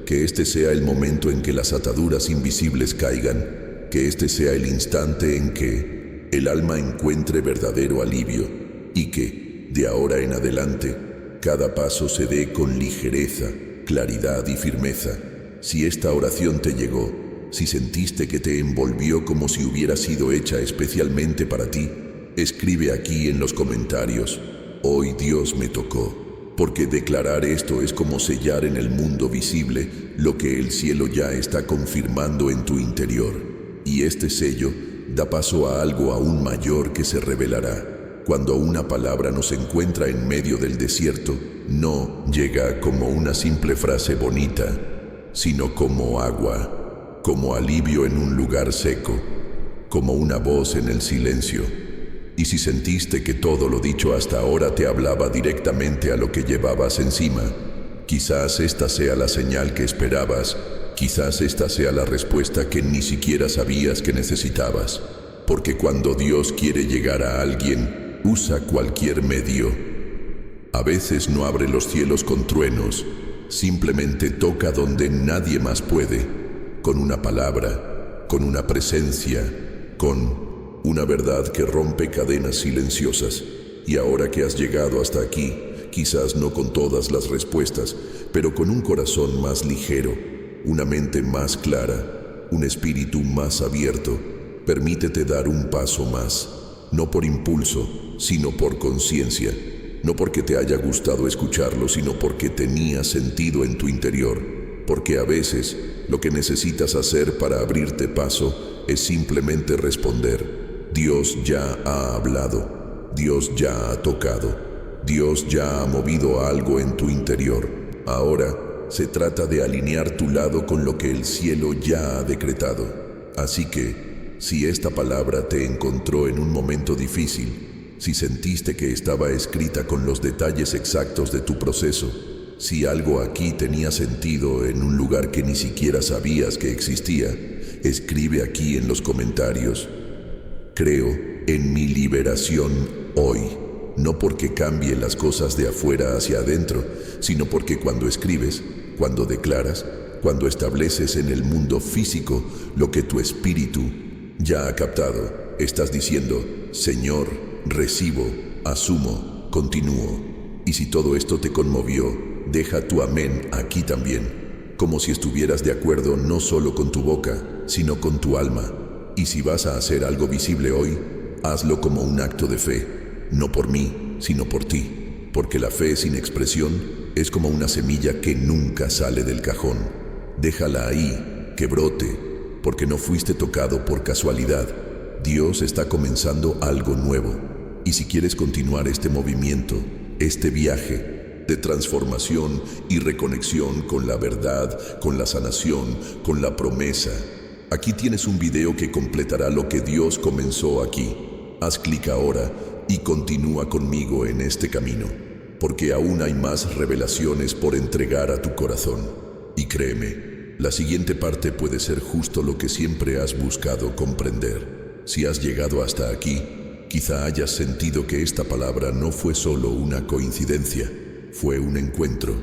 Que este sea el momento en que las ataduras invisibles caigan. Que este sea el instante en que el alma encuentre verdadero alivio. Y que, de ahora en adelante, cada paso se dé con ligereza, claridad y firmeza. Si esta oración te llegó, si sentiste que te envolvió como si hubiera sido hecha especialmente para ti, escribe aquí en los comentarios: hoy Dios me tocó, porque declarar esto es como sellar en el mundo visible lo que el cielo ya está confirmando en tu interior. Y este sello da paso a algo aún mayor que se revelará. Cuando una palabra nos encuentra en medio del desierto, no llega como una simple frase bonita, sino como agua, como alivio en un lugar seco, como una voz en el silencio. Y si sentiste que todo lo dicho hasta ahora te hablaba directamente a lo que llevabas encima, quizás esta sea la señal que esperabas, quizás esta sea la respuesta que ni siquiera sabías que necesitabas. Porque cuando Dios quiere llegar a alguien, usa cualquier medio. A veces no abre los cielos con truenos, simplemente toca donde nadie más puede, con una palabra, con una presencia, con una verdad que rompe cadenas silenciosas. Y ahora que has llegado hasta aquí, quizás no con todas las respuestas, pero con un corazón más ligero, una mente más clara, un espíritu más abierto, permítete dar un paso más, no por impulso, sino por conciencia, no porque te haya gustado escucharlo, sino porque tenía sentido en tu interior, porque a veces lo que necesitas hacer para abrirte paso es simplemente responder: Dios ya ha hablado, Dios ya ha tocado, Dios ya ha movido algo en tu interior. Ahora se trata de alinear tu lado con lo que el cielo ya ha decretado. Así que, si esta palabra te encontró en un momento difícil, si sentiste que estaba escrita con los detalles exactos de tu proceso, si algo aquí tenía sentido en un lugar que ni siquiera sabías que existía, escribe aquí en los comentarios: creo en mi liberación hoy. No porque cambie las cosas de afuera hacia adentro, sino porque cuando escribes, cuando declaras, cuando estableces en el mundo físico lo que tu espíritu ya ha captado, estás diciendo: Señor, recibo, asumo, continúo. Y si todo esto te conmovió, deja tu amén aquí también, como si estuvieras de acuerdo no solo con tu boca, sino con tu alma. Y si vas a hacer algo visible hoy, hazlo como un acto de fe, no por mí, sino por ti, porque la fe sin expresión es como una semilla que nunca sale del cajón. Déjala ahí, que brote, porque no fuiste tocado por casualidad. Dios está comenzando algo nuevo. Y si quieres continuar este movimiento, este viaje de transformación y reconexión con la verdad, con la sanación, con la promesa, aquí tienes un video que completará lo que Dios comenzó aquí. Haz clic ahora y continúa conmigo en este camino, porque aún hay más revelaciones por entregar a tu corazón. Y créeme, la siguiente parte puede ser justo lo que siempre has buscado comprender. Si has llegado hasta aquí, quizá hayas sentido que esta palabra no fue solo una coincidencia, fue un encuentro.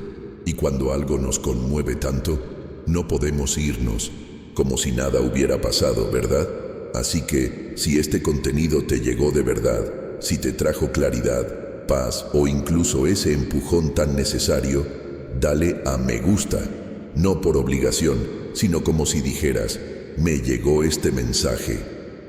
Y cuando algo nos conmueve tanto, no podemos irnos como si nada hubiera pasado, ¿verdad? Así que, si este contenido te llegó de verdad, si te trajo claridad, paz o incluso ese empujón tan necesario, dale a me gusta, no por obligación, sino como si dijeras, me llegó este mensaje.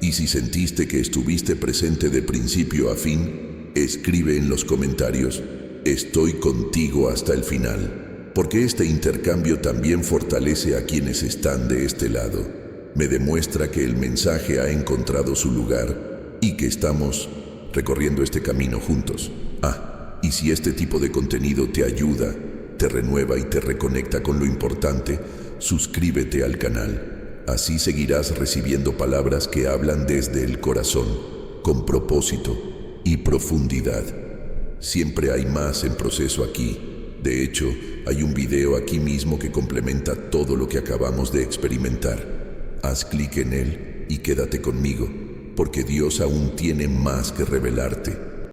Y si sentiste que estuviste presente de principio a fin, escribe en los comentarios, estoy contigo hasta el final, porque este intercambio también fortalece a quienes están de este lado. Me demuestra que el mensaje ha encontrado su lugar y que estamos recorriendo este camino juntos. Y si este tipo de contenido te ayuda, te renueva y te reconecta con lo importante, suscríbete al canal. Así seguirás recibiendo palabras que hablan desde el corazón, con propósito y profundidad. Siempre hay más en proceso aquí. De hecho, hay un video aquí mismo que complementa todo lo que acabamos de experimentar. Haz clic en él y quédate conmigo, porque Dios aún tiene más que revelarte.